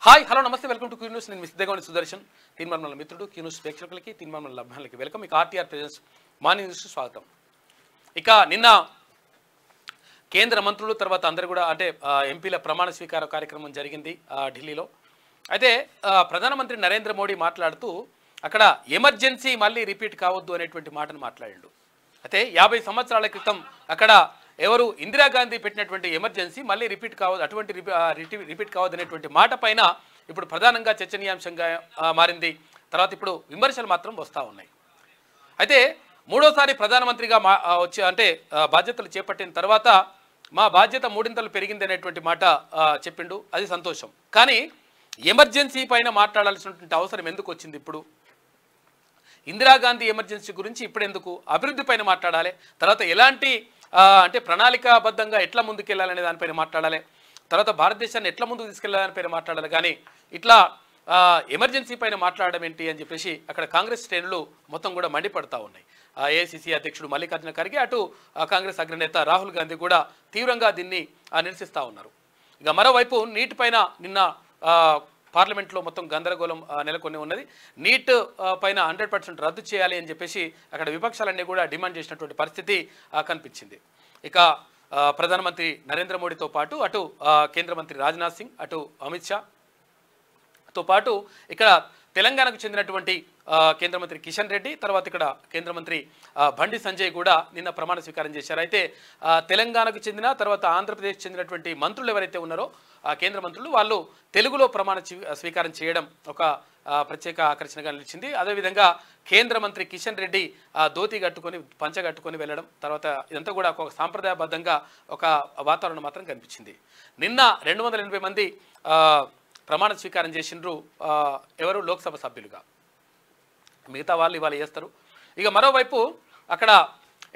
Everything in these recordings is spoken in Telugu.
హాయ్ హలో నమస్తే వెల్కమ్ టు క్యూ న్యూస్. నేను మిస్దేగోని సుదర్శన్. తీన్మార్మల మిత్రుడు క్యూ న్యూస్ ప్రేక్షకులకి తీన్మార్మల అభిమానులకి వెల్కమ్. ఇక ఆర్టీఆర్ ప్రెజెన్స్ మార్నింగ్ న్యూస్ స్వాగతం. ఇక నిన్న కేంద్ర మంత్రులు తర్వాత అందరూ కూడా అంటే ఎంపీల ప్రమాణ స్వీకార కార్యక్రమం జరిగింది ఢిల్లీలో. అయితే ప్రధానమంత్రి నరేంద్ర మోడీ మాట్లాడుతూ అక్కడ ఎమర్జెన్సీ మళ్ళీ రిపీట్ కావద్దు అనేటువంటి మాటను మాట్లాడిండు. అయితే 50 సంవత్సరాల క్రితం అక్కడ ఎవరు ఇందిరాగాంధీ పెట్టినటువంటి ఎమర్జెన్సీ మళ్ళీ రిపీట్ కావద్దు, అటువంటి రిపీట్ కావద్దు అనేటువంటి మాట పైన ఇప్పుడు ప్రధానంగా చర్చనీయాంశంగా మారింది. తర్వాత ఇప్పుడు విమర్శలు మాత్రం వస్తూ ఉన్నాయి. అయితే మూడోసారి ప్రధానమంత్రిగా వచ్చి అంటే బాధ్యతలు చేపట్టిన తర్వాత మా బాధ్యత మూడింతలు పెరిగింది అనేటువంటి మాట చెప్పిండు. అది సంతోషం. కానీ ఎమర్జెన్సీ పైన మాట్లాడాల్సినటువంటి అవసరం ఎందుకు వచ్చింది? ఇప్పుడు ఇందిరాగాంధీ ఎమర్జెన్సీ గురించి ఇప్పుడు ఎందుకు? అభివృద్ధి పైన మాట్లాడాలి, తర్వాత ఎలాంటి అంటే ప్రణాళికాబద్ధంగా ఎట్లా ముందుకెళ్ళాలనే దానిపైన మాట్లాడాలి, తర్వాత భారతదేశాన్ని ఎట్లా ముందుకు తీసుకెళ్లాలనిపైన మాట్లాడాలి. కానీ ఇట్లా ఎమర్జెన్సీ పైన మాట్లాడడం ఏంటి అని చెప్పేసి అక్కడ కాంగ్రెస్ శ్రేణులు మొత్తం కూడా మండిపడతా ఉన్నాయి. ఏఐసిసి అధ్యక్షుడు మల్లికార్జున ఖర్గే, అటు కాంగ్రెస్ అగ్రనేత రాహుల్ గాంధీ కూడా తీవ్రంగా దీన్ని నిరసిస్తూ ఉన్నారు. ఇక మరోవైపు నీట్ పైన నిన్న పార్లమెంట్లో మొత్తం గందరగోళం నెలకొని ఉన్నది. నీట్ పైన 100% రద్దు చేయాలి అని చెప్పేసి అక్కడ విపక్షాలన్నీ కూడా డిమాండ్ చేసినటువంటి పరిస్థితి కనిపించింది. ఇక ప్రధానమంత్రి నరేంద్ర మోడీతో పాటు అటు కేంద్ర మంత్రి రాజ్నాథ్ సింగ్, అటు అమిత్ షాతో పాటు ఇక్కడ తెలంగాణకు చెందినటువంటి కేంద్ర మంత్రి కిషన్ రెడ్డి, తర్వాత ఇక్కడ కేంద్ర మంత్రి బండి సంజయ్ కూడా నిన్న ప్రమాణ స్వీకారం చేశారు. అయితే తెలంగాణకు చెందిన తర్వాత ఆంధ్రప్రదేశ్ చెందినటువంటి మంత్రులు ఎవరైతే ఉన్నారో ఆ కేంద్ర మంత్రులు వాళ్ళు తెలుగులో ప్రమాణ స్వీకారం చేయడం ఒక ప్రత్యేక ఆకర్షణగా నిలిచింది. అదేవిధంగా కేంద్ర మంత్రి కిషన్ రెడ్డి ధోతి కట్టుకొని పంచ కట్టుకొని వెళ్ళడం, తర్వాత ఇదంతా కూడా ఒక సాంప్రదాయబద్ధంగా ఒక వాతావరణం మాత్రం కనిపించింది. నిన్న 280 మంది ప్రమాణ స్వీకారం చేసిండ్రు. ఎవరు? లోక్సభ సభ్యులుగా. మిగతా వాళ్ళు ఇవాళ చేస్తారు. ఇక మరోవైపు అక్కడ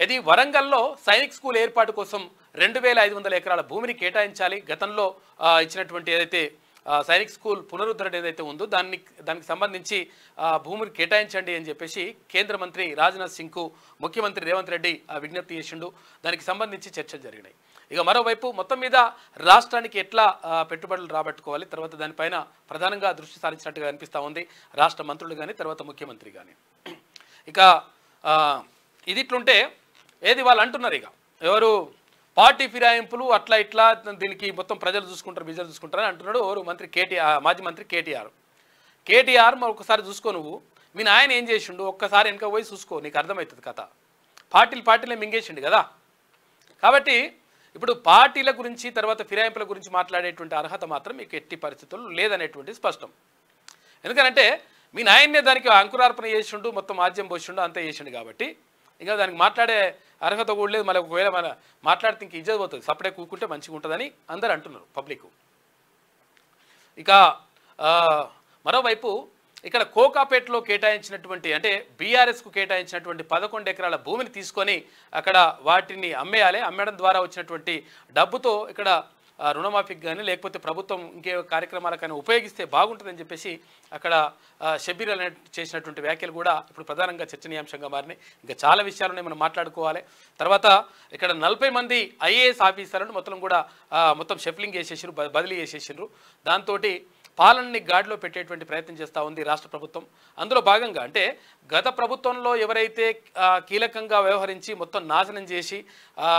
ఇది వరంగల్లో సైనిక్ స్కూల్ ఏర్పాటు కోసం 2500 ఎకరాల భూమిని కేటాయించాలి. గతంలో ఇచ్చినటువంటి ఏదైతే సైనిక్ స్కూల్ పునరుద్ధరణ ఏదైతే ఉందో దానికి సంబంధించి భూమిని కేటాయించండి అని చెప్పేసి కేంద్ర మంత్రి రాజ్నాథ్ సింగ్కు ముఖ్యమంత్రి రేవంత్ రెడ్డి విజ్ఞప్తి చేసిండు. దానికి సంబంధించి చర్చలు జరిగినాయి. ఇక మరోవైపు మొత్తం మీద రాష్ట్రానికి ఎట్లా పెట్టుబడులు రాబట్టుకోవాలి, తర్వాత దానిపైన ప్రధానంగా దృష్టి సారించినట్టుగా అనిపిస్తూ ఉంది రాష్ట్ర మంత్రులు కానీ తర్వాత ముఖ్యమంత్రి కానీ. ఇక ఇది ఇట్లుంటే ఏది వాళ్ళు అంటున్నారు, ఇక ఎవరు పార్టీ ఫిరాయింపులు అట్లా ఇట్లా దీనికి మొత్తం ప్రజలు చూసుకుంటారు, బిజలు చూసుకుంటారు అని అంటున్నాడు ఎవరు? మంత్రి మాజీ మంత్రి కేటీఆర్. మరి ఒకసారి చూసుకో, నువ్వు మీ నాయన ఏం చేసిండు ఒక్కసారి వెనక పోయి చూసుకో, నీకు అర్థమవుతుంది కథ. పార్టీలే మింగేసిండు కదా. కాబట్టి ఇప్పుడు పార్టీల గురించి తర్వాత ఫిరాయింపుల గురించి మాట్లాడేటువంటి అర్హత మాత్రం మీకు ఎట్టి పరిస్థితుల్లో లేదనేటువంటి స్పష్టం. ఎందుకంటే మీ నాయన్నే దానికి అంకురార్పణ చేసిండు, మొత్తం ఆజ్యం పోసిండు, అంతా చేసిండు. కాబట్టి ఇంకా దానికి మాట్లాడే అర్హత కూడా లేదు. మళ్ళీ ఒకవేళ మన మాట్లాడితే ఇంక ఇజ్జత్ పోతుంది, సపరేట్ కూకుంటే మంచిగా ఉంటుందని అందరు అంటున్నారు పబ్లిక్. ఇక మరోవైపు ఇక్కడ కోకాపేటలో కేటాయించినటువంటి అంటే బీఆర్ఎస్కు కేటాయించినటువంటి 11 ఎకరాల భూమిని తీసుకొని అక్కడ వాటిని అమ్మేయాలి. అమ్మడం ద్వారా వచ్చినటువంటి డబ్బుతో ఇక్కడ రుణమాఫీకి కానీ లేకపోతే ప్రభుత్వం ఇంకే కార్యక్రమాలకైనా ఉపయోగిస్తే బాగుంటుందని చెప్పేసి అక్కడ షబ్బీర్ అలీ చేసినటువంటి వ్యాఖ్యలు కూడా ఇప్పుడు ప్రధానంగా చర్చనీయాంశంగా మారినాయి. ఇంకా చాలా విషయాలని మనం మాట్లాడుకోవాలి. తర్వాత ఇక్కడ 40 మంది ఐఏఎస్ ఆఫీసర్లను మొత్తం షెఫ్లింగ్ చేసేసారు, బదిలీ చేసేసారు. దాంతో పాలనని గాడిలో పెట్టేటువంటి ప్రయత్నం చేస్తూ ఉంది రాష్ట్ర ప్రభుత్వం. అందులో భాగంగా అంటే గత ప్రభుత్వంలో ఎవరైతే కీలకంగా వ్యవహరించి మొత్తం నాశనం చేసి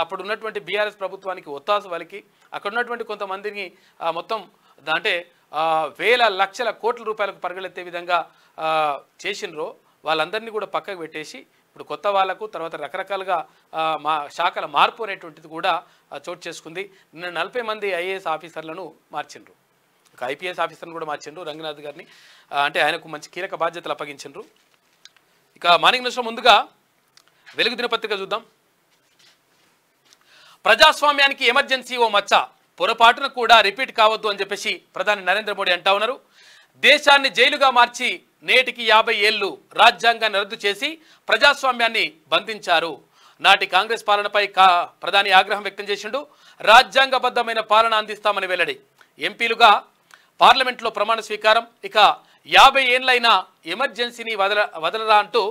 అప్పుడు ఉన్నటువంటి బీఆర్ఎస్ ప్రభుత్వానికి ఒత్తాసు వలికి అక్కడ ఉన్నటువంటి కొంతమందిని మొత్తం అంటే వేల లక్షల కోట్ల రూపాయలకు పరుగులెత్తే విధంగా చేసినరో వాళ్ళందరినీ కూడా పక్కకు పెట్టేసి ఇప్పుడు కొత్త వాళ్లకు తర్వాత రకరకాలుగా శాఖల మార్పు అనేటువంటిది కూడా చోటు చేసుకుంది. నిన్న 40 మంది ఐఏఎస్ ఆఫీసర్లను మార్చిండ్రు. ఒక ఐపీఎస్ ఆఫీసర్ని కూడా మార్చిండ్రు, రంగనాథ్ గారిని. అంటే ఆయనకు మంచి కీలక బాధ్యతలు అప్పగించిండ్రు. ఇక మార్నింగ్ న్యూస్లో ముందుగా వెలుగు దినపత్రిక చూద్దాం. ప్రజాస్వామ్యానికి ఎమర్జెన్సీ ఓ మచ్చ, పొరపాటున కూడా రిపీట్ కావద్దు అని చెప్పేసి ప్రధాని నరేంద్ర మోడీ అంటా ఉన్నారు. దేశాన్ని జైలుగా మార్చి నేటికి 50 ఏళ్లు రాజ్యాంగాన్ని రద్దు చేసి ప్రజాస్వామ్యాన్ని బంధించారు. నాటి కాంగ్రెస్ పాలనపై ప్రధాని ఆగ్రహం వ్యక్తం చేసిండు. రాజ్యాంగబద్ధమైన పాలన అందిస్తామని వెల్లడి. ఎంపీలుగా పార్లమెంట్లో ప్రమాణ స్వీకారం. ఇక 50 ఏళ్ళైన ఎమర్జెన్సీని వదలరా అంటూ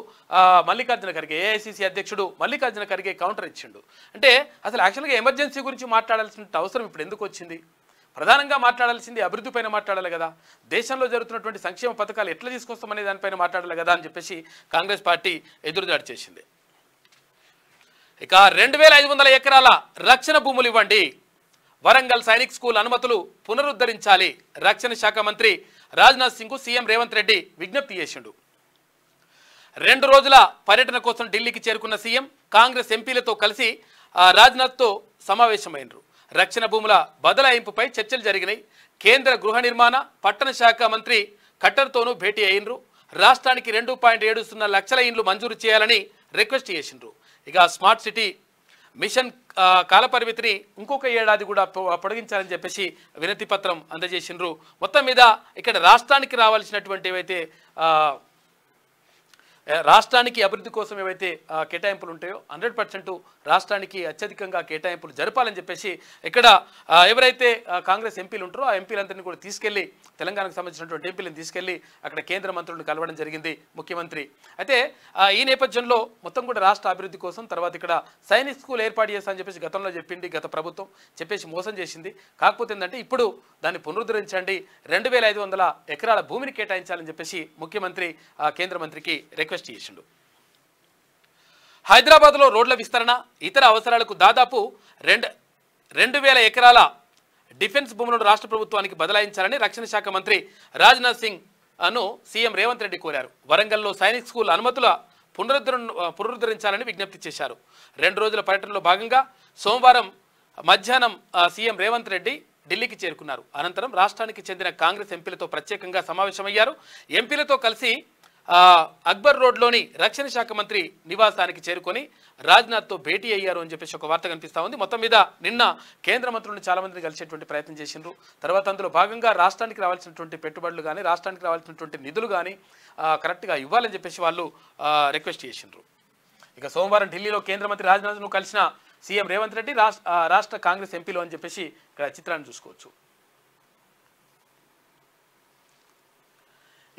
మల్లికార్జున ఖర్గే, ఏఐసిసి అధ్యక్షుడు మల్లికార్జున ఖర్గే కౌంటర్ ఇచ్చిండు. అంటే అసలు యాక్చువల్గా ఎమర్జెన్సీ గురించి మాట్లాడాల్సిన అవసరం ఇప్పుడు ఎందుకు వచ్చింది? ప్రధానంగా మాట్లాడాల్సింది అభివృద్ధి పైన మాట్లాడాలి కదా, దేశంలో జరుగుతున్నటువంటి సంక్షేమ పథకాలు ఎట్లా తీసుకొస్తామనే దానిపైన మాట్లాడాలి కదా అని చెప్పేసి కాంగ్రెస్ పార్టీ ఎదురుదాడి చేసింది. ఇక 2500 ఎకరాల రక్షణ భూములు ఇవ్వండి, వరంగల్ సైనిక్ స్కూల్ అనుమతులు పునరుద్ధరించాలి, రక్షణ శాఖ మంత్రి రాజ్నాథ్ సింగ్ సీఎం రేవంత్ రెడ్డి విజ్ఞప్తి చేసిండు. 2 రోజుల పర్యటన కోసం ఢిల్లీకి చేరుకున్న సీఎం కాంగ్రెస్ ఎంపీలతో కలిసి రాజ్నాథ్తో సమావేశమైనరు. రక్షణ భూముల బదలాయింపుపై చర్చలు జరిగినాయి. కేంద్ర గృహ నిర్మాణ పట్టణ శాఖ మంత్రి ఖట్టర్తోనూ భేటీ అయినరు. రాష్ట్రానికి 2.70 లక్షల ఇండ్లు మంజూరు చేయాలని రిక్వెస్ట్ చేసిండ్రు. ఇక స్మార్ట్ సిటీ మిషన్ కాలపరిమితిని ఇంకొక ఏడాది కూడా పొడిగించాలని చెప్పేసి వినతి పత్రం అందజేసిండ్రు. మొత్తం మీద ఇక్కడ రాష్ట్రానికి రావాల్సినటువంటి ఏవైతే రాష్ట్రానికి అభివృద్ధి కోసం ఏవైతే కేటాయింపులు ఉంటాయో 100% రాష్ట్రానికి అత్యధికంగా కేటాయింపులు జరపాలని చెప్పేసి ఇక్కడ ఎవరైతే కాంగ్రెస్ ఎంపీలు ఉంటారో ఆ ఎంపీలందరినీ కూడా తీసుకెళ్లి తెలంగాణకు సంబంధించినటువంటి ఎంపీలను తీసుకెళ్లి అక్కడ కేంద్ర మంత్రులను కలవడం జరిగింది ముఖ్యమంత్రి. అయితే ఈ నేపథ్యంలో మొత్తం కూడా రాష్ట్ర అభివృద్ధి కోసం తర్వాత ఇక్కడ సైనిక్ స్కూల్ ఏర్పాటు చేస్తామని చెప్పేసి గతంలో చెప్పింది గత ప్రభుత్వం, చెప్పేసి మోసం చేసింది. కాకపోతే ఏంటంటే ఇప్పుడు దాన్ని పునరుద్ధరించండి, 2500 ఎకరాల భూమిని కేటాయించాలని చెప్పేసి ముఖ్యమంత్రి కేంద్ర మంత్రికి రిక్వెస్ట్ చేసిండు. హైదరాబాద్లో రోడ్ల విస్తరణ ఇతర అవసరాలకు దాదాపు 2000 ఎకరాల డిఫెన్స్ భూములను రాష్ట్ర ప్రభుత్వానికి బదలాయించాలని రక్షణ శాఖ మంత్రి రాజ్నాథ్ సింగ్ అను సీఎం రేవంత్ రెడ్డి కోరారు. వరంగల్లో సైనిక్ స్కూల్ అనుమతుల పునరుద్ధరించాలని విజ్ఞప్తి చేశారు. 2 రోజుల పర్యటనలో భాగంగా సోమవారం మధ్యాహ్నం సీఎం రేవంత్ రెడ్డి ఢిల్లీకి చేరుకున్నారు. అనంతరం రాష్ట్రానికి చెందిన కాంగ్రెస్ ఎంపీలతో ప్రత్యేకంగా సమావేశమయ్యారు. ఎంపీలతో కలిసి అక్బర్ రోడ్లోని రక్షణ శాఖ మంత్రి నివాసానికి చేరుకొని రాజ్నాథ్తో భేటీ అయ్యారు అని చెప్పేసి ఒక వార్త కనిపిస్తూ ఉంది. మొత్తం మీద నిన్న కేంద్ర మంత్రులను చాలా మందిని కలిసేటువంటి ప్రయత్నం చేసిండ్రు. తర్వాత అందులో భాగంగా రాష్ట్రానికి రావాల్సినటువంటి పెట్టుబడులు కానీ రాష్ట్రానికి రావాల్సినటువంటి నిధులు కానీ కరెక్ట్గా ఇవ్వాలని చెప్పేసి వాళ్ళు రిక్వెస్ట్ చేసిండ్రు. ఇక సోమవారం ఢిల్లీలో కేంద్ర మంత్రి రాజ్నాథ్ను కలిసిన సీఎం రేవంత్ రెడ్డి రాష్ట్ర కాంగ్రెస్ ఎంపీలు అని చెప్పేసి ఇక్కడ చిత్రాన్ని చూసుకోవచ్చు.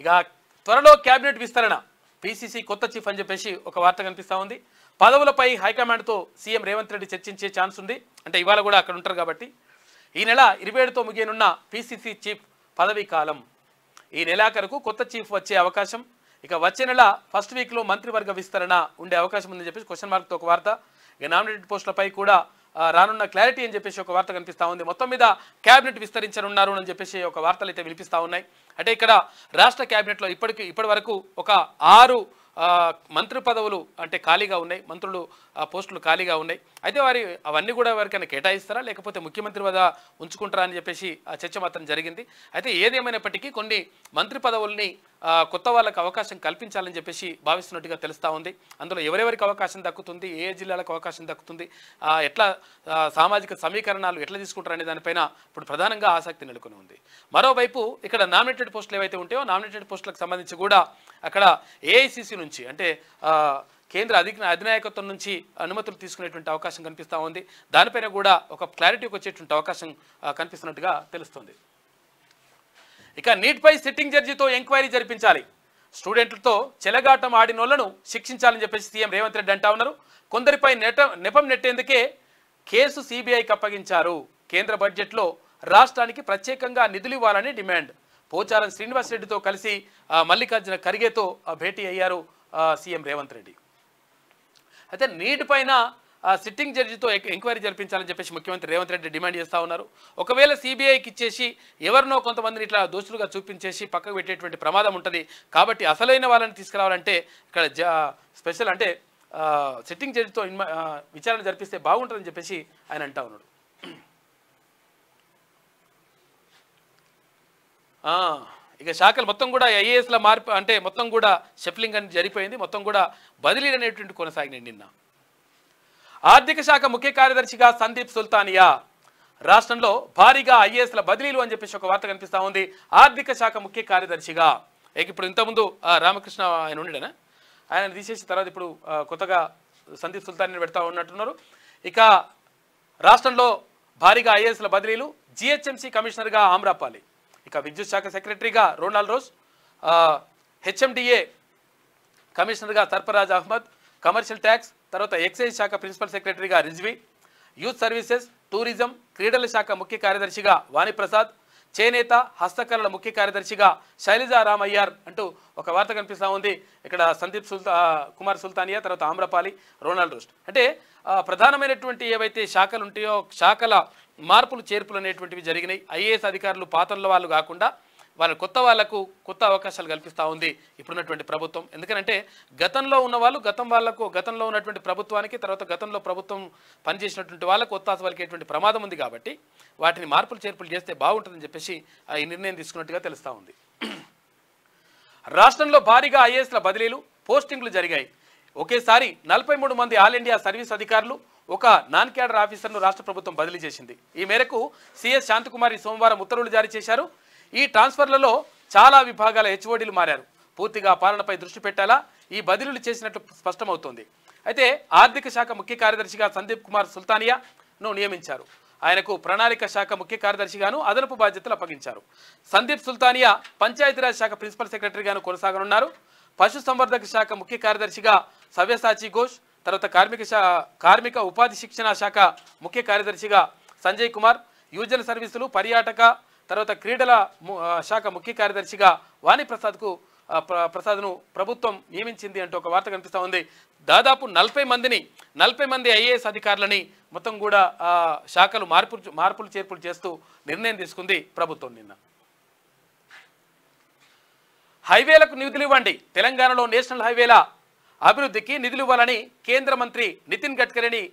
ఇక త్వరలో కేబినెట్ విస్తరణ, పీసీసీ కొత్త చీఫ్ అని చెప్పేసి ఒక వార్త కనిపిస్తూ ఉంది. పదవులపై హైకమాండ్తో సీఎం రేవంత్ రెడ్డి చర్చించే ఛాన్స్ ఉంది. అంటే ఇవాళ కూడా అక్కడ ఉంటారు కాబట్టి ఈ నెల 27తో ముగియనున్న పీసీసీ చీఫ్ పదవీ కాలం, ఈ నెలాఖరుకు కొత్త చీఫ్ వచ్చే అవకాశం. ఇక వచ్చే నెల ఫస్ట్ వీక్లో మంత్రివర్గ విస్తరణ ఉండే అవకాశం ఉందని చెప్పేసి క్వశ్చన్ మార్క్తో ఒక వార్త. ఇక నామినేటెడ్ పోస్టులపై కూడా రానున్న క్లారిటీ అని చెప్పేసి ఒక వార్త కనిపిస్తూ ఉంది. మొత్తం మీద క్యాబినెట్ విస్తరించనున్నారు అని చెప్పేసి ఒక వార్తలు అయితే వినిపిస్తూ ఉన్నాయి. అంటే ఇక్కడ రాష్ట్ర క్యాబినెట్లో ఇప్పటి వరకు ఒక 6 మంత్రి పదవులు అంటే ఖాళీగా ఉన్నాయి, మంత్రులు పోస్టులు ఖాళీగా ఉన్నాయి. అయితే అవన్నీ కూడా ఎవరికైనా కేటాయిస్తారా లేకపోతే ముఖ్యమంత్రి వద్ద ఉంచుకుంటారా అని చెప్పేసి చర్చ మాత్రం జరిగింది. అయితే ఏదేమైనప్పటికీ కొన్ని మంత్రి పదవుల్ని కొత్త వాళ్ళకి అవకాశం కల్పించాలని చెప్పేసి భావిస్తున్నట్టుగా తెలుస్తూ ఉంది. అందులో ఎవరెవరికి అవకాశం దక్కుతుంది, ఏ జిల్లాలకు అవకాశం దక్కుతుంది, ఎట్లా సామాజిక సమీకరణాలు ఎట్లా తీసుకుంటారనే దానిపైన ఇప్పుడు ప్రధానంగా ఆసక్తి నెలకొని ఉంది. మరోవైపు ఇక్కడ నామినేటెడ్ పోస్టులు ఏవైతే ఉంటాయో నామినేటెడ్ పోస్టులకు సంబంధించి కూడా అక్కడ ఏఐసిసి నుంచి అంటే కేంద్ర అధినాయకత్వం నుంచి అనుమతులు తీసుకునేటువంటి అవకాశం కనిపిస్తూ ఉంది. దానిపైన కూడా ఒక క్లారిటీకి వచ్చేటువంటి అవకాశం కనిపిస్తున్నట్టుగా తెలుస్తుంది. ఇక నీట్పై సిట్టింగ్ జడ్జితో ఎంక్వైరీ జరిపించాలి, స్టూడెంట్లతో చెలగాటం ఆడినోళ్లను శిక్షించాలని చెప్పేసి సీఎం రేవంత్ రెడ్డి అంటా ఉన్నారు. కొందరిపై నెపం నెట్టేందుకే కేసు సిబిఐకి అప్పగించారు. కేంద్ర బడ్జెట్లో రాష్ట్రానికి ప్రత్యేకంగా నిధులు ఇవ్వాలని డిమాండ్. పోచారం శ్రీనివాస్ రెడ్డితో కలిసి మల్లికార్జున ఖర్గేతో భేటీ అయ్యారు సీఎం రేవంత్ రెడ్డి. అయితే నీట్ పైన సిట్టింగ్ జడ్జితో ఎంక్వైరీ జరిపించాలని చెప్పేసి ముఖ్యమంత్రి రేవంత్ రెడ్డి డిమాండ్ చేస్తూ ఉన్నారు. ఒకవేళ సిబిఐకి ఇచ్చేసి ఎవరినో కొంతమందిని ఇట్లా దోషులుగా చూపించేసి పక్కకు పెట్టేటువంటి ప్రమాదం ఉంటుంది. కాబట్టి అసలైన వాళ్ళని తీసుకురావాలంటే ఇక్కడ స్పెషల్ అంటే సిట్టింగ్ జడ్జితో విచారణ జరిపిస్తే బాగుంటుందని చెప్పేసి ఆయన అంటా ఉన్నాడు. ఇక శాఖలు మొత్తం కూడా ఐఏఎస్ల మార్పు అంటే మొత్తం కూడా షఫ్లింగ్ అని జరిగిపోయింది. మొత్తం కూడా బదిలీలు అనేటువంటి కొనసాగినాయి. నిన్న ఆర్థిక శాఖ ముఖ్య కార్యదర్శిగా సందీప్ సుల్తానియా, రాష్ట్రంలో భారీగా ఐఏఎస్ల బదిలీలు అని చెప్పేసి ఒక వార్త కనిపిస్తూ ఉంది. ఆర్థిక శాఖ ముఖ్య కార్యదర్శిగా ఇప్పుడు ఇంతకుముందు రామకృష్ణ ఆయన ఉండేనా, ఆయన తీసేసిన తర్వాత ఇప్పుడు కొత్తగా సందీప్ సుల్తానిని పెడతా ఉన్నట్టున్నారు. ఇక రాష్ట్రంలో భారీగా ఐఏఎస్ల బదిలీలు, జిహెచ్ఎంసీ కమిషనర్గా ఆమ్రాపాలి, ఇక విద్యుత్ శాఖ సెక్రటరీగా రోనాల్డ్ రోజ్, హెచ్ఎండిఏ కమిషనర్గా సర్ఫరాజ్ అహ్మద్, కమర్షియల్ ట్యాక్స్ తర్వాత ఎక్సైజ్ శాఖ ప్రిన్సిపల్ సెక్రటరీగా రిజ్వీ, యూత్ సర్వీసెస్ టూరిజం, క్రీడల శాఖ ముఖ్య కార్యదర్శిగా వాణిప్రసాద్, చేనేత, హస్తకళల ముఖ్య కార్యదర్శిగా శైలజా రామయ్యార్ అంటూ ఒక వార్త కనిపిస్తూ ఉంది. ఇక్కడ సందీప్ కుమార్ సుల్తానియా, తర్వాత ఆమ్రపాలి, రోనాల్డ్ రోస్ట్. అంటే ప్రధానమైనటువంటి ఏవైతే శాఖలు ఉంటాయో శాఖల మార్పులు చేర్పులు అనేటువంటివి జరిగినాయి. ఐఏఎస్ అధికారులు పాత్రల వాళ్ళు కాకుండా వాళ్ళకు కొత్త అవకాశాలు కల్పిస్తూ ఉంది ఇప్పుడున్నటువంటి ప్రభుత్వం. ఎందుకంటే గతంలో ఉన్న వాళ్ళు గతంలో ఉన్నటువంటి ప్రభుత్వానికి, తర్వాత గతంలో ప్రభుత్వం పనిచేసినటువంటి వాళ్ళకు ఒత్తాస పలికేటువంటి ప్రమాదం ఉంది. కాబట్టి వాటిని మార్పులు చేర్పులు చేస్తే బాగుంటుందని చెప్పేసి ఈ నిర్ణయం తీసుకున్నట్టుగా తెలుస్తూ ఉంది. రాష్ట్రంలో భారీగా ఐఏఎస్ల బదిలీలు, పోస్టింగ్లు జరిగాయి. ఒకేసారి 43 మంది ఆల్ ఇండియా సర్వీస్ అధికారులు, ఒక నాన్ క్యాడర్ ఆఫీసర్ను రాష్ట్ర ప్రభుత్వం బదిలీ చేసింది. ఈ మేరకు సిఎస్ శాంతకుమారి సోమవారం ఉత్తర్వులు జారీ చేశారు. ఈ ట్రాన్స్ఫర్లలో చాలా విభాగాల హెచ్ఓడీలు మారారు. పూర్తిగా పాలనపై దృష్టి పెట్టాలా ఈ బదిలీలు చేసినట్లు స్పష్టమవుతోంది. అయితే ఆర్థిక శాఖ ముఖ్య కార్యదర్శిగా సందీప్ కుమార్ సుల్తానియాను నియమించారు. ఆయనకు ప్రణాళిక శాఖ ముఖ్య కార్యదర్శిగాను అదనపు బాధ్యతలు అప్పగించారు. సందీప్ సుల్తానియా పంచాయతీరాజ్ శాఖ ప్రిన్సిపల్ సెక్రటరీగాను కొనసాగనున్నారు. పశుసంవర్ధక శాఖ ముఖ్య కార్యదర్శిగా సవ్యసాచి ఘోష్, తర్వాత కార్మిక ఉపాధి శిక్షణ శాఖ ముఖ్య కార్యదర్శిగా సంజయ్ కుమార్, యువజన సర్వీసులు, పర్యాటక, తర్వాత క్రీడల శాఖ ముఖ్య కార్యదర్శిగా ప్రసాద్ను ప్రభుత్వం నియమించింది అంటూ ఒక వార్త కనిపిస్తూ ఉంది. దాదాపు 40 మంది ఐఏఎస్ అధికారులని మొత్తం కూడా శాఖలు మార్పులు చేర్పులు చేస్తూ నిర్ణయం తీసుకుంది ప్రభుత్వం. నిన్న హైవేలకు నిధులు ఇవ్వండి, తెలంగాణలో నేషనల్ హైవేల అభివృద్ధికి నిధులు ఇవ్వాలని కేంద్ర మంత్రి నితిన్ గడ్కరీని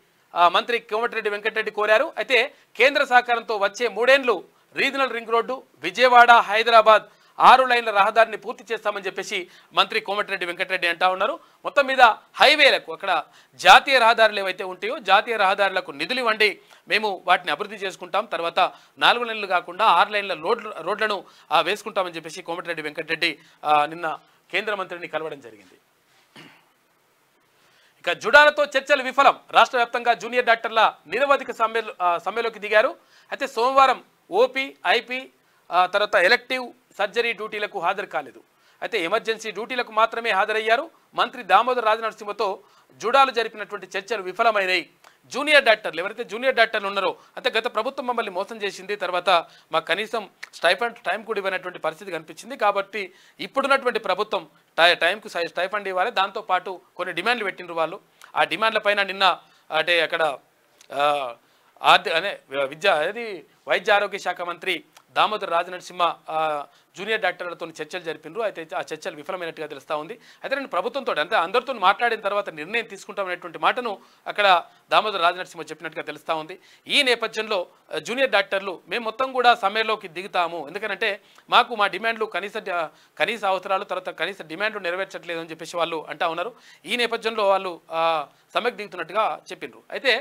మంత్రి కోమటిరెడ్డి వెంకటరెడ్డి కోరారు. అయితే కేంద్ర సహకారంతో వచ్చే 3 ఏళ్లు regional ring road, Vijayawada, Hyderabad 6 లైన్ల రహదారిని పూర్తి చేస్తామని చెప్పేసి మంత్రి కోమటిరెడ్డి వెంకటరెడ్డి అంటా ఉన్నారు. మొత్తం మీద హైవేలకు, అక్కడ జాతీయ రహదారులు ఏవైతే ఉంటాయో జాతీయ రహదారులకు నిధులు ఇవ్వండి, మేము వాటిని అభివృద్ధి చేసుకుంటాం, తర్వాత 4 లైన్లు కాకుండా 6 లైన్ల రోడ్లను వేసుకుంటామని చెప్పేసి కోమటిరెడ్డి వెంకటరెడ్డి నిన్న కేంద్ర మంత్రిని కలవడం జరిగింది. ఇక జుడాలతో చర్చలు విఫలం, రాష్ట్ర వ్యాప్తంగా జూనియర్ డాక్టర్ల నిరవధిక సమ్మెలోకి దిగారు. అయితే సోమవారం ఓపీ, ఐపీ, తర్వాత ఎలెక్టివ్ సర్జరీ డ్యూటీలకు హాజరు కాలేదు. అయితే ఎమర్జెన్సీ డ్యూటీలకు మాత్రమే హాజరయ్యారు. మంత్రి దామోదర్ రాజనరసింహతో జుడాలు జరిపినటువంటి చర్చలు విఫలమైనాయి. జూనియర్ డాక్టర్లు ఎవరైతే జూనియర్ డాక్టర్లు ఉన్నారో, అంటే గత ప్రభుత్వం మమ్మల్ని మోసం చేసింది, తర్వాత మాకు కనీసం టైం కూడా ఇవ్వనటువంటి పరిస్థితి కనిపించింది. కాబట్టి ఇప్పుడున్నటువంటి ప్రభుత్వం టైంకు స్టైఫండ్ ఇవ్వాలి, దాంతోపాటు కొన్ని డిమాండ్లు పెట్టినరు వాళ్ళు. ఆ డిమాండ్ల పైన నిన్న అంటే అక్కడ వైద్య ఆరోగ్య శాఖ మంత్రి దామోదర్ రాజనరసింహ జూనియర్ డాక్టర్లతో చర్చలు జరిపినారు. అయితే ఆ చర్చలు విఫలమైనట్టుగా తెలుస్తూ ఉంది. అయితే నేను ప్రభుత్వంతో అంటే అందరితో మాట్లాడిన తర్వాత నిర్ణయం తీసుకుంటామనేటువంటి మాటను అక్కడ దామోదర్ రాజనరసింహ చెప్పినట్టుగా తెలుస్తూ ఉంది. ఈ నేపథ్యంలో జూనియర్ డాక్టర్లు మేము మొత్తం కూడా సమ్మెలోకి దిగుతాము, ఎందుకంటే మాకు మా డిమాండ్లు కనీస అవసరాలు, తర్వాత కనీస డిమాండ్లు నెరవేర్చట్లేదు అని చెప్పేసి వాళ్ళు అంటా ఉన్నారు. ఈ నేపథ్యంలో వాళ్ళు సమ్మెకు దిగుతున్నట్టుగా చెప్పినారు. అయితే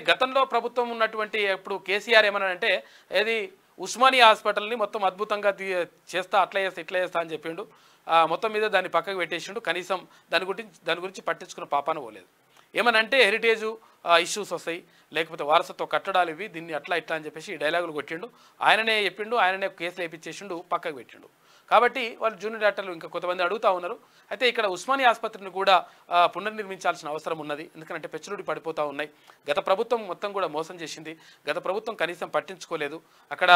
గతంలో ప్రభుత్వం ఉన్నటువంటి ఇప్పుడు కేసీఆర్ ఏమన్నాడంటే ఏది ఉస్మానియా హాస్పిటల్ని మొత్తం అద్భుతంగా చేస్తా, అట్లా చేస్తా, ఇట్లా చేస్తా అని చెప్పిండు. మొత్తం మీద దాన్ని పక్కకు పెట్టేసిండు. కనీసం దాని గురించి పట్టించుకున్న పాపాన పోలేదు. ఏమనంటే హెరిటేజు ఇష్యూస్ వస్తాయి, లేకపోతే వారసత్వ కట్టడాలు ఇవి, దీన్ని అట్లా ఇట్లా అని చెప్పేసి డైలాగులు కొట్టిండు. ఆయననే చెప్పిండు, ఆయననే కేసులు వేయించేసిండు, పక్కకు పెట్టిండు. కాబట్టి వాళ్ళు జూనియర్ డాక్టర్లు ఇంకా కొంతమంది అడుగుతూ ఉన్నారు. అయితే ఇక్కడ ఉస్మానియా ఆసుపత్రిని కూడా పునర్నిర్మించాల్సిన అవసరం ఉన్నది, ఎందుకంటే పెచ్చులుడి పడిపోతూ ఉన్నాయి. గత ప్రభుత్వం మొత్తం కూడా మోసం చేసింది, గత ప్రభుత్వం కనీసం పట్టించుకోలేదు, అక్కడ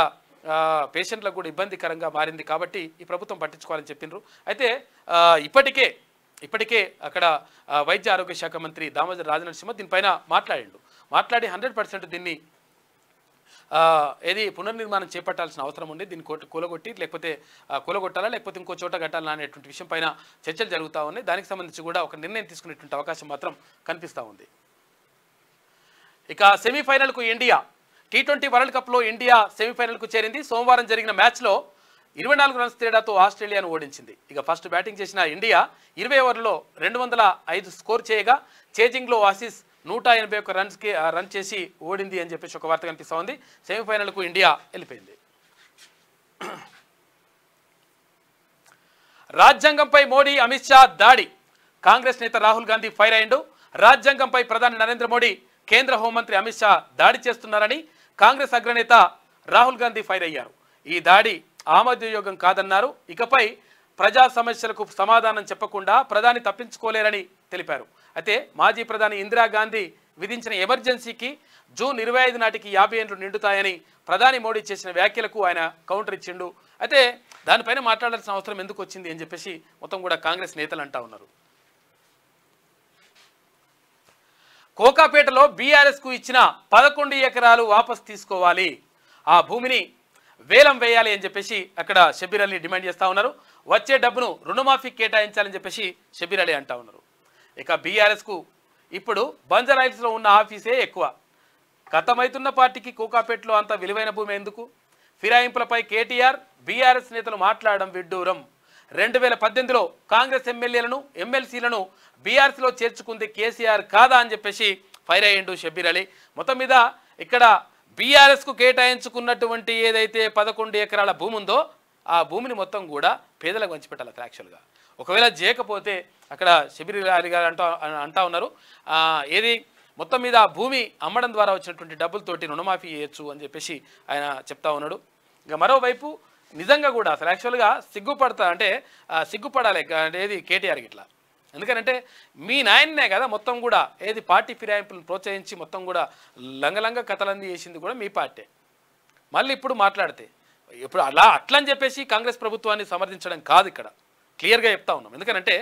పేషెంట్లకు కూడా ఇబ్బందికరంగా మారింది. కాబట్టి ఈ ప్రభుత్వం పట్టించుకోవాలని చెప్పిండ్రు. అయితే ఇప్పటికే అక్కడ వైద్య ఆరోగ్య శాఖ మంత్రి దామోదర్ రాజనరసింహ దీనిపైన మాట్లాడి 100% దీన్ని ఏది పునర్నిర్మాణం చేపట్టాల్సిన అవసరం ఉంది, దీన్ని కూలగొట్టాలా లేకపోతే ఇంకో చోట కట్టాలా అనేటువంటి విషయం పైన చర్చలు జరుగుతూ ఉన్నాయి. దానికి సంబంధించి కూడా ఒక నిర్ణయం తీసుకునేటువంటి అవకాశం మాత్రం కనిపిస్తూ ఉంది. ఇక సెమీఫైనల్కు ఇండియా, T20 వరల్డ్ కప్లో ఇండియా సెమీఫైనల్కు చేరింది. సోమవారం జరిగిన మ్యాచ్లో 24 రన్స్ తేడాతో ఆస్ట్రేలియాను ఓడించింది. ఇక ఫస్ట్ బ్యాటింగ్ చేసిన ఇండియా 20 ఓవర్లలో 205 స్కోర్ చేయగా చేజింగ్లో ఆసీస్ 181 రన్ చేసి ఓడింది అని చెప్పేసి ఒక వార్త కనిపిస్తూ ఉంది. సెమీఫైనల్కు ఇండియా వెళ్ళిపోయింది. రాజ్యాంగంపై మోడీ, అమిత్ షా దాడి, కాంగ్రెస్ నేత రాహుల్ గాంధీ ఫైర్ అయ్యిండు. రాజ్యాంగంపై ప్రధాని నరేంద్ర మోడీ, కేంద్ర హోంమంత్రి అమిత్ షా దాడి చేస్తున్నారని కాంగ్రెస్ అగ్రనేత రాహుల్ గాంధీ ఫైర్ అయ్యారు. ఈ దాడి ఆమోదయోగ్యం కాదన్నారు. ఇకపై ప్రజా సమస్యలకు సమాధానం చెప్పకుండా ప్రధాని తప్పించుకోలేరని తెలిపారు. అయితే మాజీ ప్రధాని ఇందిరాగాంధీ విధించిన ఎమర్జెన్సీకి జూన్ 25 నాటికి 50 ఏళ్లు నిండుతాయని ప్రధాని మోడీ చేసిన వ్యాఖ్యలకు ఆయన కౌంటర్ ఇచ్చిండు. అయితే దానిపైన మాట్లాడాల్సిన అవసరం ఎందుకు వచ్చింది అని చెప్పేసి మొత్తం కూడా కాంగ్రెస్ నేతలు అంటా ఉన్నారు. కోకాపేటలో బీఆర్ఎస్కు ఇచ్చిన 11 ఎకరాలు వాపస్ తీసుకోవాలి, ఆ భూమిని వేలం వేయాలి అని చెప్పేసి అక్కడ షబీర్ అలీ డిమాండ్ చేస్తూ ఉన్నారు. వచ్చే డబ్బును రుణమాఫీ కేటాయించాలని చెప్పేసి షబీర్ అలీ అంటా ఉన్నారు. ఇక బీఆర్ఎస్కు ఇప్పుడు బంజారాహిల్స్లో ఉన్న ఆఫీసే ఎక్కువ. గతమైతున్న పార్టీకి కోకాపేటలో అంత విలువైన భూమి ఎందుకు? ఫిరాయింపులపై కేటీఆర్ బీఆర్ఎస్ నేతలు మాట్లాడడం విడ్డూరం. 2018లో కాంగ్రెస్ ఎమ్మెల్యేలను ఎమ్మెల్సీలను బీఆర్ఎస్లో చేర్చుకుంది కేసీఆర్ కాదా అని చెప్పేసి ఫైర్ అయ్యిండు షబీర్ అలీ. మొత్తం మీద ఇక్కడ బీఆర్ఎస్కు కేటాయించుకున్నటువంటి ఏదైతే 11 ఎకరాల భూమి ఉందో ఆ భూమిని మొత్తం కూడా పేదలకు పంచిపెట్టాలి యాక్చువల్గా. ఒకవేళ చేయకపోతే అక్కడ షబీర్ అలీ గారు అంటా ఉన్నారు ఏది మొత్తం మీద ఆ భూమి అమ్మడం ద్వారా వచ్చినటువంటి డబ్బులతోటి రుణమాఫీ చేయొచ్చు అని చెప్పేసి ఆయన చెప్తా ఉన్నాడు. ఇక మరోవైపు నిజంగా కూడా అసలు యాక్చువల్గా సిగ్గుపడాలి ఏది కేటీఆర్కి ఇట్లా. ఎందుకంటే మీ నాయన్నే కదా మొత్తం కూడా ఏది పార్టీ ఫిరాయింపులను ప్రోత్సహించి మొత్తం కూడా లంగలంగ కథలంది చేసింది కూడా మీ పార్టీ. మళ్ళీ ఇప్పుడు మాట్లాడితే ఇప్పుడు అట్లని చెప్పేసి కాంగ్రెస్ ప్రభుత్వాన్ని సమర్థించడం కాదు, ఇక్కడ క్లియర్గా చెప్తా ఉన్నాం. ఎందుకంటే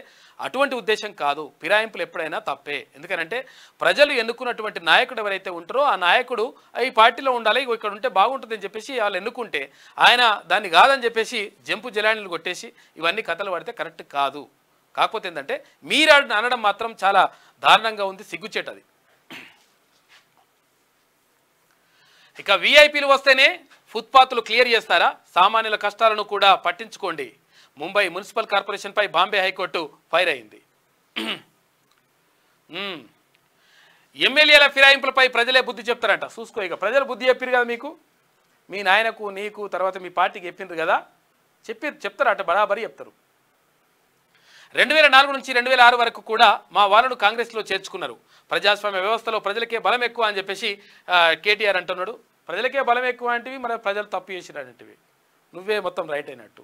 అటువంటి ఉద్దేశం కాదు. ఫిరాయింపులు ఎప్పుడైనా తప్పే. ఎందుకంటే ప్రజలు ఎన్నుకున్నటువంటి నాయకుడు ఎవరైతే ఉంటారో ఆ నాయకుడు ఈ పార్టీలో ఉండాలి, ఇక్కడ ఉంటే బాగుంటుందని చెప్పేసి వాళ్ళు ఎన్నుకుంటే ఆయన దాన్ని కాదని చెప్పేసి జంపు జలానీలు కొట్టేసి ఇవన్నీ కథలు పడితే కరెక్ట్ కాదు. కాకపోతే ఏంటంటే మీరు అనడం మాత్రం చాలా దారుణంగా ఉంది, సిగ్గుచేటది. ఇక వీఐపీలు వస్తేనే ఫుట్పాత్లు క్లియర్ చేస్తారా? సామాన్యుల కష్టాలను కూడా పట్టించుకోండి. ముంబై మున్సిపల్ కార్పొరేషన్పై బాంబే హైకోర్టు ఫైర్ అయింది. ఎమ్మెల్యేల ఫిరాయింపులపై ప్రజలే బుద్ధి చెప్తారంట. చూసుకో, ఇక ప్రజలు బుద్ధి చెప్పారు కదా మీకు, మీ నాయనకు నీకు తర్వాత మీ పార్టీకి చెప్పిండ్రు కదా, చెప్తారట, బరాబరి చెప్తారు. 2004 నుంచి 2006 వరకు కూడా మా వాళ్ళను కాంగ్రెస్లో చేర్చుకున్నారు. ప్రజాస్వామ్య వ్యవస్థలో ప్రజలకే బలం ఎక్కువ అని చెప్పేసి కేటీఆర్ అంటున్నాడు. ప్రజలకే బలం ఎక్కువ అంటివి, మన ప్రజలు తప్పు చేసినటువంటివి, నువ్వే మొత్తం రైట్ అయినట్టు.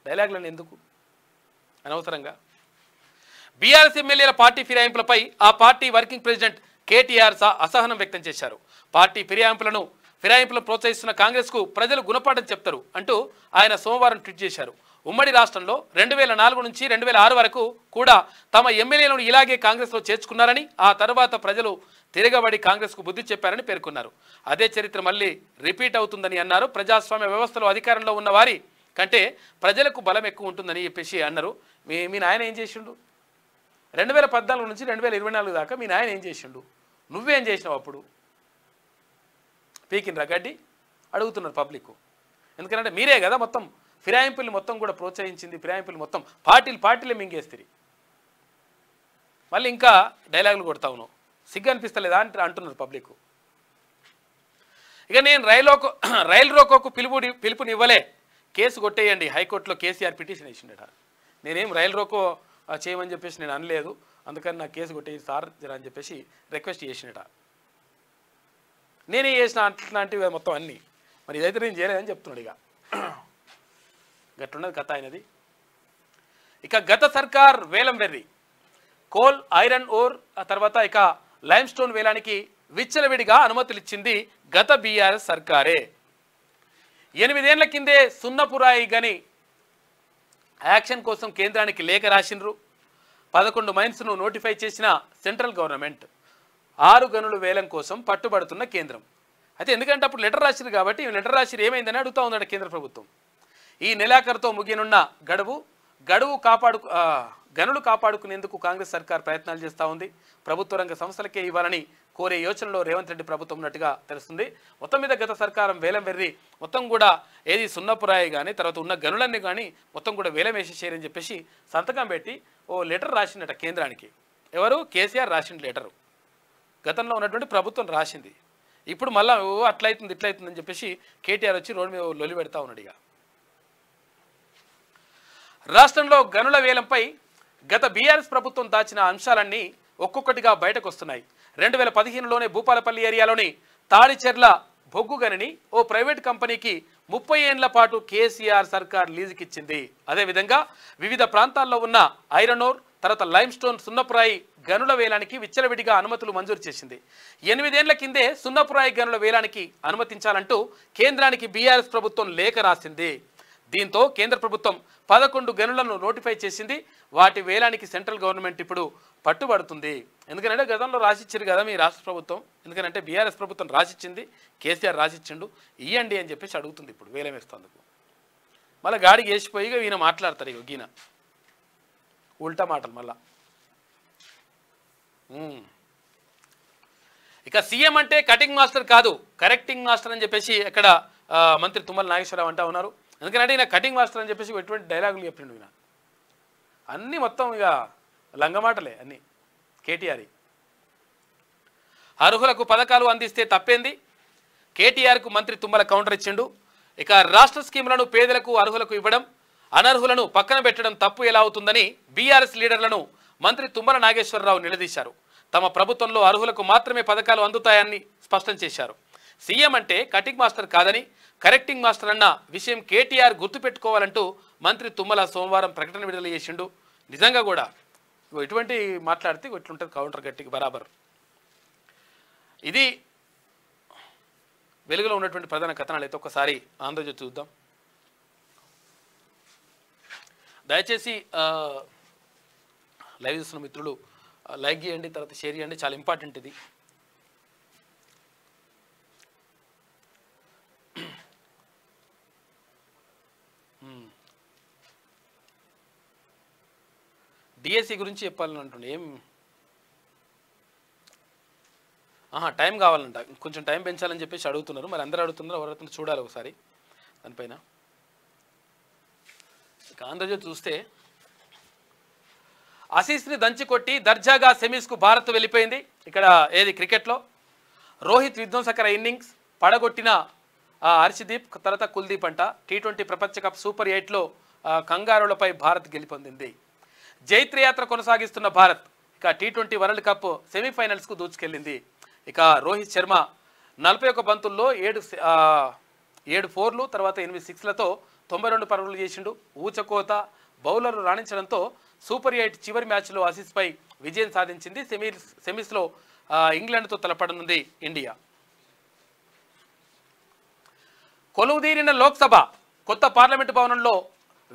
డైలాగులను ఎందుకు అనవసరంగా? బీఆర్ఎస్ ఎమ్మెల్యేల పార్టీ ఫిరాయింపులపై ఆ పార్టీ వర్కింగ్ ప్రెసిడెంట్ కేటీఆర్ అసహనం వ్యక్తం చేశారు. పార్టీ ఫిరాయింపులను ప్రోత్సహిస్తున్న కాంగ్రెస్కు ప్రజలు గుణపాఠం చెప్తారు అంటూ ఆయన సోమవారం ట్వీట్ చేశారు. ఉమ్మడి రాష్ట్రంలో 2004 నుంచి 2006 వరకు కూడా తమ ఎమ్మెల్యేలను ఇలాగే కాంగ్రెస్లో చేర్చుకున్నారని, ఆ తర్వాత ప్రజలు తిరగబడి కాంగ్రెస్కు బుద్ధి చెప్పారని పేర్కొన్నారు. అదే చరిత్ర మళ్ళీ రిపీట్ అవుతుందని అన్నారు. ప్రజాస్వామ్య వ్యవస్థలో అధికారంలో ఉన్న వారి కంటే ప్రజలకు బలం ఎక్కువ ఉంటుందని చెప్పేసి అన్నారు. మీ నాయన ఏం చేసిండు? 2014 నుంచి 2024 దాకా మీ నాయన ఏం చేసిండు? నువ్వేం చేసినావు అప్పుడు? పీకిన్ రగడ్డి అడుగుతున్నారు పబ్లిక్. ఎందుకంటే మీరే కదా మొత్తం ఫిరాయింపుల్ని మొత్తం కూడా ప్రోత్సహించింది, ఫిరాయింపులు మొత్తం పార్టీలే మింగేస్తుంది. మళ్ళీ ఇంకా డైలాగులు కొడతా ఉన్నావు, సిగ్గు అనిపిస్తలేదా అని అంటున్నారు పబ్లిక్. ఇక నేను రైలు రోకోకు పిలుపునివ్వలే, కేసు కొట్టేయండి, హైకోర్టులో కేసీఆర్ పిటిషన్ వేసిండట. నేనేం రైలు రోకో చేయమని చెప్పేసి నేను అనలేదు, అందుకని నా కేసు కొట్టేది సార్ అని చెప్పేసి రిక్వెస్ట్ చేసినట. నేనే చేసిన అట్లాంటివి మొత్తం అన్నీ. మరి ఇదైతే నేను చేయలేదని చెప్తున్నాడు. ఇక గట్లున్నది కథ అయినది. ఇక గత సర్కార్ వేలం వెర్రి, కోల్, ఐరన్ ఓర్, ఆ తర్వాత ఇక లైమ్ స్టోన్ వేలానికి విచ్చలవిడిగా అనుమతులు ఇచ్చింది గత బీఆర్ఎస్ సర్కారే. 8 ఏళ్ల కిందే సున్నపురాయి గని యాక్షన్ కోసం కేంద్రానికి లేఖ రాసిండ్రు. 11 మైన్స్ను నోటిఫై చేసిన సెంట్రల్ గవర్నమెంట్ 6 గనుల వేలం కోసం పట్టుబడుతున్న కేంద్రం. అయితే ఎందుకంటే అప్పుడు లెటర్ రాసిరు కాబట్టి లెటర్ రాసిరు ఏమైందని అడుగుతూ ఉందట కేంద్ర ప్రభుత్వం. ఈ నెలాఖరుతో ముగియనున్న గనులు కాపాడుకునేందుకు కాంగ్రెస్ సర్కార్ ప్రయత్నాలు చేస్తూ ఉంది. ప్రభుత్వ రంగ సంస్థలకే ఇవ్వాలని కోరే యోచనలో రేవంత్ రెడ్డి ప్రభుత్వం ఉన్నట్టుగా తెలుస్తుంది. మొత్తం మీద గత సర్కారం వేలం వెర్రి మొత్తం కూడా ఏది సున్నపురాయి కానీ తర్వాత ఉన్న గనులన్నీ కానీ మొత్తం కూడా వేలం వేసేసేయని చెప్పేసి సంతకం పెట్టి ఓ లెటర్ రాసిందట కేంద్రానికి. ఎవరు? కేసీఆర్ రాసిన లెటరు. గతంలో ఉన్నటువంటి ప్రభుత్వం రాసింది. ఇప్పుడు మళ్ళీ అట్లయితుంది ఇట్లయితుందని చెప్పేసి కేటీఆర్ వచ్చి రోడ్డు మీద లొలి పెడతా ఉన్నాడు. ఇక రాష్ట్రంలో గనుల వేలంపై గత బీఆర్ఎస్ ప్రభుత్వం దాచిన అంశాలన్నీ ఒక్కొక్కటిగా బయటకు వస్తున్నాయి. 2015లోనే భూపాలపల్లి ఏరియాలోని తాడిచెర్ల బొగ్గు గనిని ఓ ప్రైవేట్ కంపెనీకి 30 ఏళ్ల పాటు కేసీఆర్ సర్కార్ లీజుకిచ్చింది. అదేవిధంగా వివిధ ప్రాంతాల్లో ఉన్న ఐరన్ ఓర్, తర్వాత లైమ్ స్టోన్, సున్నపురాయి గనుల వేలానికి విచ్చలవిడిగా అనుమతులు మంజూరు చేసింది. 8 ఏళ్ల కిందే సున్నపురాయి గనుల వేలానికి అనుమతించాలంటూ కేంద్రానికి బీఆర్ఎస్ ప్రభుత్వం లేఖ రాసింది. దీంతో కేంద్ర ప్రభుత్వం 11 గనులను నోటిఫై చేసింది. వాటి వేలానికి సెంట్రల్ గవర్నమెంట్ ఇప్పుడు పట్టుబడుతుంది. ఎందుకంటే గతంలో రాసిచ్చారు కదా మీ రాష్ట్ర ప్రభుత్వం, ఎందుకంటే బీఆర్ఎస్ ప్రభుత్వం రాసిచ్చింది, కేసీఆర్ రాసిచ్చిండు, ఇయ్యండి అని చెప్పేసి అడుగుతుంది. ఇప్పుడు వేలం వేస్తేందుకు మళ్ళీ గాడికి వేసిపోయి ఈయన మాట్లాడతారు. ఇక ఈయన ఉల్టా మాటలు మళ్ళా. ఇక సీఎం అంటే కటింగ్ మాస్టర్ కాదు, కరెక్టింగ్ మాస్టర్ అని చెప్పేసి అక్కడ మంత్రి తుమ్మల నాగేశ్వరరావు అంటా ఉన్నారు. ఎందుకంటే ఈయన కటింగ్ మాస్టర్ అని చెప్పేసి ఎటువంటి డైలాగులు చెప్పిండు. ఈయన అన్నీ మొత్తం ఇక లంగమాటలే అన్నీ. కేటీఆర్ అర్హులకు పథకాలు అందిస్తే తప్పేంది, కేటీఆర్కు మంత్రి తుమ్మల కౌంటర్ ఇచ్చిండు. ఇక రాష్ట్ర స్కీములను పేదలకు అర్హులకు ఇవ్వడం, అనర్హులను పక్కన పెట్టడం తప్పు ఎలా అవుతుందని బీఆర్ఎస్ లీడర్లను మంత్రి తుమ్మల నాగేశ్వరరావు నిలదీశారు. తమ ప్రభుత్వంలో అర్హులకు మాత్రమే పథకాలు అందుతాయని స్పష్టం చేశారు. సీఎం అంటే కటింగ్ మాస్టర్ కాదని, కరెక్టింగ్ మాస్టర్ అన్న విషయం కేటీఆర్ గుర్తుపెట్టుకోవాలంటూ మంత్రి తుమ్మల సోమవారం ప్రకటన విడుదల చేసిండు. నిజంగా కూడా ఎటువంటి మాట్లాడితే ఎట్లుంటుంది కౌంటర్ గట్టికి బరాబర్. ఇది వెలుగులో ఉన్నటువంటి ప్రధాన కథనాలు. అయితే ఒకసారి ఆంధ్రజ్యోతి చూద్దాం. దయచేసి లైవ్ చూస్తున్న మిత్రులు లైక్ చేయండి, తర్వాత షేర్ చేయండి, చాలా ఇంపార్టెంట్ ఇది. డిఎస్సి గురించి చెప్పాలని అంటుండే ఏం టైం కావాలంట, కొంచెం టైం పెంచాలని చెప్పేసి అడుగుతున్నారు. మరి అందరూ అడుగుతున్నారు, ఎవరైతే చూడాలి ఒకసారి దానిపైన. ఇక ఆంధ్రజ్యోతి చూస్తే ఆసీస్ని దంచి కొట్టి దర్జాగా సెమీస్కు భారత్ వెళ్ళిపోయింది. ఇక్కడ ఏది క్రికెట్లో రోహిత్ విధ్వంసకర ఇన్నింగ్స్ పడగొట్టిన హర్షదీప్, తర్వాత కుల్దీప్ అంట. T20 ప్రపంచ కప్ సూపర్ 8లో కంగారులపై భారత్ గెలుపొందింది. జైత్రయాత్ర కొనసాగిస్తున్న భారత్ ఇక T20 వరల్డ్ కప్ సెమీఫైనల్స్కు దూచుకెళ్ళింది. ఇక రోహిత్ శర్మ 41 బంతుల్లో 7 4లు, తర్వాత 8 6లతో 92 పరుగులు చేసిండు. ఊచకోత బౌలర్లు రాణించడంతో సూపర్ 8 చివరి మ్యాచ్లో ఆసీస్పై విజయం సాధించింది. సెమీస్లో ఇంగ్లాండ్తో తలపడనుంది ఇండియా. కొలువుదీరిన లోక్సభ కొత్త పార్లమెంటు భవనంలో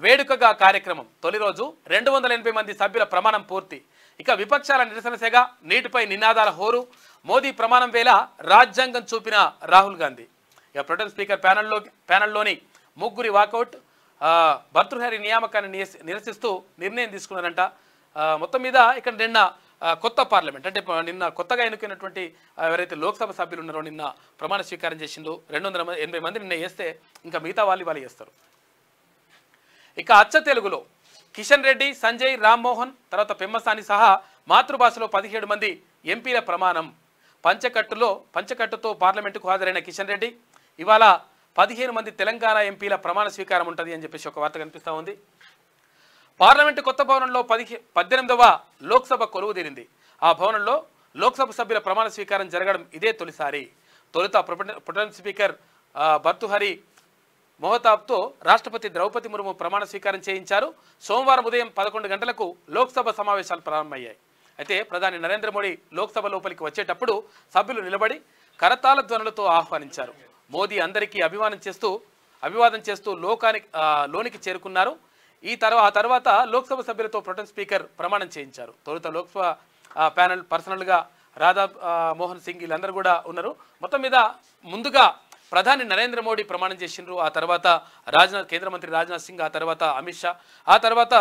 వేడుకగా కార్యక్రమం. తొలి రోజు 280 మంది సభ్యుల ప్రమాణం పూర్తి. ఇక విపక్షాల నిరసన సెగ, నీటిపై నినాదాల హోరు. మోదీ ప్రమాణం వేళ రాజ్యాంగం చూపిన రాహుల్ గాంధీ. ఇక ప్రొటెం స్పీకర్ ప్యానెల్లోని ముగ్గురి వాకౌట్. భర్తృహరి నియామకాన్ని నిరసిస్తూ నిర్ణయం తీసుకున్నారంట. మొత్తం మీద ఇక్కడ నిన్న కొత్త పార్లమెంట్ అంటే నిన్న కొత్తగా ఎన్నుకున్నటువంటి ఎవరైతే లోక్సభ సభ్యులు ఉన్నారో నిన్న ప్రమాణ స్వీకారం చేసిందో 280 మంది నిన్న వేస్తే ఇంకా మిగతా వాళ్ళు చేస్తారు. ఇక అచ్చ తెలుగులో కిషన్ రెడ్డి, సంజయ్, రామ్మోహన్, తర్వాత పెమ్మసాని సహా మాతృభాషలో 17 మంది ఎంపీల ప్రమాణం. పంచకట్టుతో పార్లమెంటుకు హాజరైన కిషన్ రెడ్డి ఇవాళ 15 మంది తెలంగాణ ఎంపీల ప్రమాణ స్వీకారం ఉంటుంది అని చెప్పేసి ఒక వార్త కనిపిస్తూ ఉంది. పార్లమెంటు కొత్త భవనంలో 18వ లోక్సభ కొలువు తీరింది. ఆ భవనంలో లోక్సభ సభ్యుల ప్రమాణ స్వీకారం జరగడం ఇదే తొలిసారి. తొలుత ప్రొటెం స్పీకర్ భర్తృహరి మోహతాబ్తో రాష్ట్రపతి ద్రౌపది ముర్ము ప్రమాణ స్వీకారం చేయించారు. సోమవారం ఉదయం 11 గంటలకు లోక్సభ సమావేశాలు ప్రారంభమయ్యాయి. అయితే ప్రధాని నరేంద్ర మోడీ లోక్సభ లోపలికి వచ్చేటప్పుడు సభ్యులు నిలబడి కరతాళ ధ్వనులతో ఆహ్వానించారు. మోదీ అందరికీ అభివాదం చేస్తూ లోనికి చేరుకున్నారు. ఆ తర్వాత లోక్సభ సభ్యులతో ప్రొటెం స్పీకర్ ప్రమాణం చేయించారు. తొలుత లోక్సభ ప్యానెల్ పర్సనల్గా రాధా మోహన్ సింగ్ వీళ్ళందరూ కూడా ఉన్నారు. మొత్తం మీద ముందుగా ప్రధాని నరేంద్ర మోడీ ప్రమాణం చేసిండ్రు. ఆ తర్వాత కేంద్ర మంత్రి రాజ్నాథ్ సింగ్, ఆ తర్వాత అమిత్ షా, ఆ తర్వాత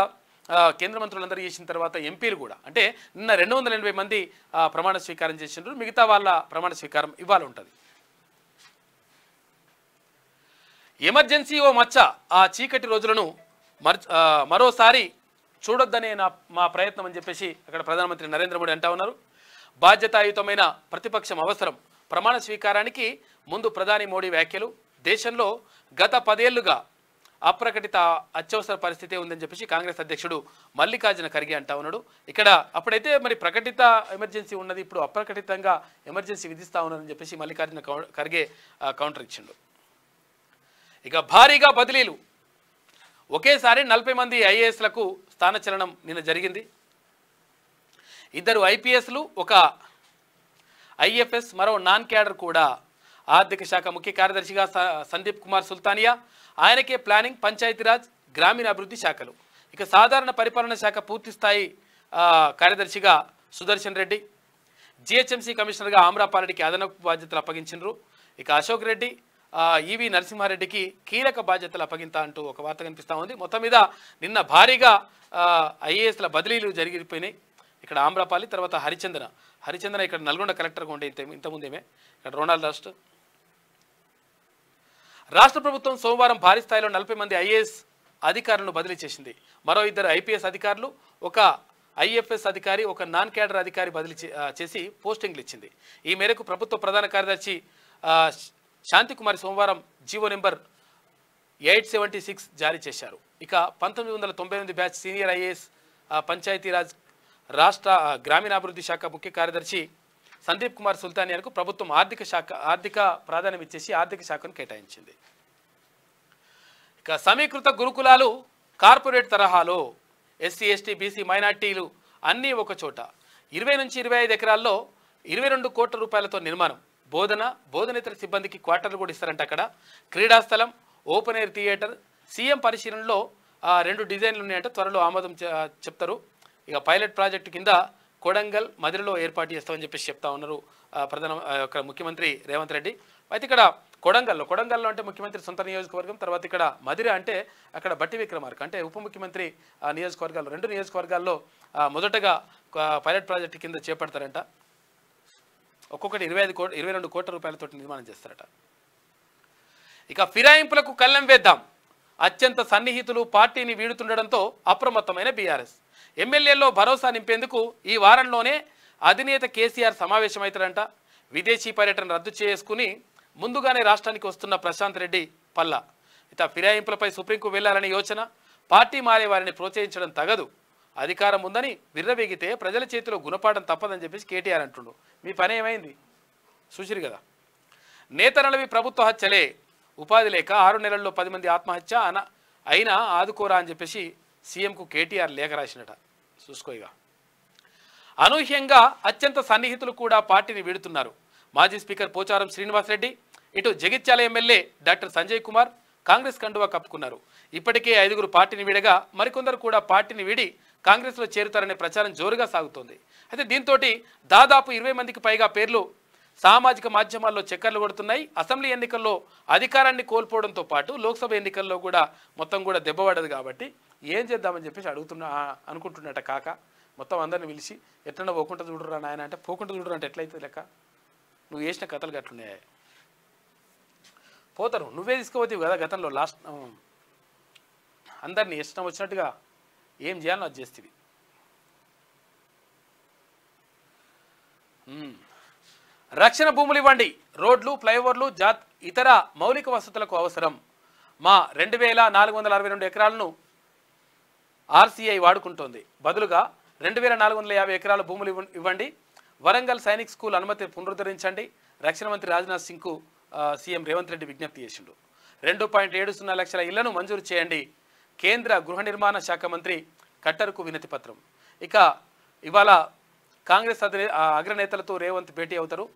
కేంద్ర మంత్రులందరూ చేసిన తర్వాత ఎంపీలు కూడా అంటే నిన్న 280 మంది ప్రమాణ స్వీకారం చేసిండ్రు. మిగతా వాళ్ళ ప్రమాణ స్వీకారం ఇవాళ ఉంటుంది. ఎమర్జెన్సీ ఓ మచ్చ, ఆ చీకటి రోజులను మరోసారి చూడొద్దనే మా ప్రయత్నం అని చెప్పేసి అక్కడ ప్రధానమంత్రి నరేంద్ర మోడీ అంటా ఉన్నారు. బాధ్యతాయుతమైన ప్రతిపక్షం అవసరం. ప్రమాణ స్వీకారానికి ముందు ప్రధాని మోడీ వ్యాఖ్యలు. దేశంలో గత 10 ఏళ్లుగా అప్రకటిత అత్యవసర పరిస్థితి ఉందని చెప్పేసి కాంగ్రెస్ అధ్యక్షుడు మల్లికార్జున ఖర్గే అంటా ఉన్నాడు. ఇక్కడ అప్పుడైతే మరి ప్రకటిత ఎమర్జెన్సీ ఉన్నది, ఇప్పుడు అప్రకటితంగా ఎమర్జెన్సీ విధిస్తా ఉన్నారని చెప్పేసి మల్లికార్జున ఖర్గే కౌంటర్ ఇచ్చిండు. ఇక భారీగా బదిలీలు. ఒకేసారి 40 మంది ఐఏఎస్లకు స్థానచలనం నిన్న జరిగింది. ఇద్దరు ఐపీఎస్లు, ఒక ఐఎఫ్ఎస్, మరో నాన్ క్యాడర్ కూడా. ఆర్థిక శాఖ ముఖ్య కార్యదర్శిగా సందీప్ కుమార్ సుల్తానియా, ఆయనకే ప్లానింగ్, పంచాయతీరాజ్, గ్రామీణాభివృద్ధి శాఖలు. ఇక సాధారణ పరిపాలన శాఖ పూర్తి స్థాయి కార్యదర్శిగా సుదర్శన్ రెడ్డి, జిహెచ్ఎంసీ కమిషనర్గా ఆమ్రాపారెడ్డికి అదనపు బాధ్యతలు అప్పగించారు. ఇక అశోక్ రెడ్డి, ఈవి నరసింహారెడ్డికి కీలక బాధ్యతలు అప్పగింత అంటూ ఒక వార్త కనిపిస్తూ ఉంది. మొత్తం మీద నిన్న భారీగా ఐఏఎస్ల బదిలీలు జరిగిపోయినాయి. ఇక్కడ ఆమ్రపాలి, తర్వాత హరిచందన ఇక్కడ నల్గొండ కలెక్టర్గా ఉండే ఇంతకుముందేమే. ఇక్కడ రొనాల్డ్ రాష్ట్ర ప్రభుత్వం సోమవారం భారీ స్థాయిలో 40 మంది ఐఏఎస్ అధికారులను బదిలీ చేసింది. మరో 2 ఐపీఎస్ అధికారులు, ఒక ఐఎఫ్ఎస్ అధికారి, ఒక నాన్ క్యాడర్ అధికారి బదిలీ చేసి పోస్టింగ్లు ఇచ్చింది. ఈ మేరకు ప్రభుత్వ ప్రధాన కార్యదర్శి శాంతికుమారి సోమవారం జీవో నెంబర్ 876 జారీ చేశారు. ఇక 1998 బ్యాచ్ సీనియర్ ఐఏఎస్ పంచాయతీరాజ్ రాష్ట్ర గ్రామీణాభివృద్ధి శాఖ ముఖ్య కార్యదర్శి సందీప్ కుమార్ సుల్తానియాకు ప్రభుత్వం ఆర్థిక ప్రాధాన్యం ఇచ్చేసి ఆర్థిక శాఖను కేటాయించింది. ఇక సమీకృత గురుకులాలు కార్పొరేట్ తరహాలో ఎస్సీ, ఎస్టీ, బీసీ, మైనార్టీలు అన్నీ ఒక చోట 20 నుంచి 25 ఎకరాల్లో 22 కోట్ల రూపాయలతో నిర్మాణం. బోధనేతర సిబ్బందికి క్వార్టర్లు కూడా ఇస్తారంట. అక్కడ క్రీడాస్థలం, ఓపెన్ ఎయిర్ థియేటర్. సీఎం పరిశీలనలో 2 డిజైన్లు ఉన్నాయంట, త్వరలో ఆమోదం చెప్తారు. ఇక పైలట్ ప్రాజెక్టు కింద కొడంగల్, మదిరలో ఏర్పాటు చేస్తామని చెప్పేసి చెప్తా ఉన్నారు ముఖ్యమంత్రి రేవంత్ రెడ్డి. అయితే ఇక్కడ కొడంగల్లో అంటే ముఖ్యమంత్రి సొంత నియోజకవర్గం, తర్వాత ఇక్కడ మదిర అంటే అక్కడ బట్టి విక్రమార్క అంటే ఉప ముఖ్యమంత్రి నియోజకవర్గాలు. 2 నియోజకవర్గాల్లో మొదటగా పైలట్ ప్రాజెక్టు కింద చేపడతారంట. ఒక్కొక్కటి 22 కోట్ల రూపాయలతో నిర్మాణం చేస్తారట. ఇక ఫిరాయింపులకు కళ్ళెం వేద్దాం, అత్యంత సన్నిహితులు పార్టీని వీడుతుండడంతో అప్రమత్తమైన బీఆర్ఎస్. ఎమ్మెల్యేల్లో భరోసా నింపేందుకు ఈ వారంలోనే అధినేత కేసీఆర్ సమావేశమవుతారంట. విదేశీ పర్యటన రద్దు చేసుకుని ముందుగానే రాష్ట్రానికి వస్తున్న ప్రశాంత్ రెడ్డి పల్లా. ఇక ఫిరాయింపులపై సుప్రీంకు వెళ్లాలనే యోచన, పార్టీ మారే వారిని ప్రోత్సహించడం తగదు, అధికారం ఉందని విర్రవేగితే ప్రజల చేతిలో గుణపాఠం తప్పదని చెప్పేసి కేటీఆర్ అంటుండు. మీ పని ఏమైంది చూసిరు కదా. నేతనలవి ప్రభుత్వ హత్యలే, ఉపాధి లేక 6 నెలల్లో 10 మంది ఆత్మహత్య అయినా ఆదుకోరా అని చెప్పేసి సీఎంకు కేటీఆర్ లేఖ రాసినట. చూసుకోయిగా. అనూహ్యంగా అత్యంత సన్నిహితులు కూడా పార్టీని వీడుతున్నారు. మాజీ స్పీకర్ పోచారం శ్రీనివాసరెడ్డి, ఇటు జగిత్యాల ఎమ్మెల్యే డాక్టర్ సంజయ్ కుమార్ కాంగ్రెస్ కండువా కప్పుకున్నారు. ఇప్పటికే 5గురు పార్టీని వీడగా మరికొందరు కూడా పార్టీని వీడి కాంగ్రెస్లో చేరుతారనే ప్రచారం జోరుగా సాగుతోంది. అయితే దీంతో దాదాపు 20 మందికి పైగా పేర్లు సామాజిక మాధ్యమాల్లో చక్కర్లు కొడుతున్నాయి. అసెంబ్లీ ఎన్నికల్లో అధికారాన్ని కోల్పోవడంతో పాటు లోక్సభ ఎన్నికల్లో కూడా మొత్తం కూడా దెబ్బపడదు. కాబట్టి ఏం చేద్దామని చెప్పేసి అనుకుంటున్నట్ట కాక మొత్తం అందరిని పిలిచి ఎట్లన్నా పోకుండా చూడరా నాయన అంటే, పోకుండా చూడరా అంటే ఎట్లయితే లెక్క, నువ్వు వేసిన కథలు గట్లున్నాయి. పోతారు, నువ్వే తీసుకుపోతావు కదా గతంలో. లాస్ట్ అందరినీ ఇష్టం వచ్చినట్టుగా ఏం చేయాలో అది చేస్తుంది. రక్షణ భూములు ఇవ్వండి, రోడ్లు, ఫ్లైఓవర్లు, ఇతర మౌలిక వసతులకు అవసరం. మా 2462 ఎకరాలను ఆర్సీఐ వాడుకుంటోంది, బదులుగా 2450 ఎకరాల భూములు ఇవ్వండి. వరంగల్ సైనిక్ స్కూల్ అనుమతి పునరుద్ధరించండి. రక్షణ మంత్రి రాజ్నాథ్ సింగ్కు సీఎం రేవంత్ రెడ్డి విజ్ఞప్తి చేసిండు. 2.70 లక్షల ఇళ్లను మంజూరు చేయండి. కేంద్ర గృహ నిర్మాణ శాఖ మంత్రి ఖట్టర్కు వినతి పత్రం. ఇక ఇవాళ కాంగ్రెస్ అగ్రనేతలతో రేవంత్ భేటీ అవుతారు.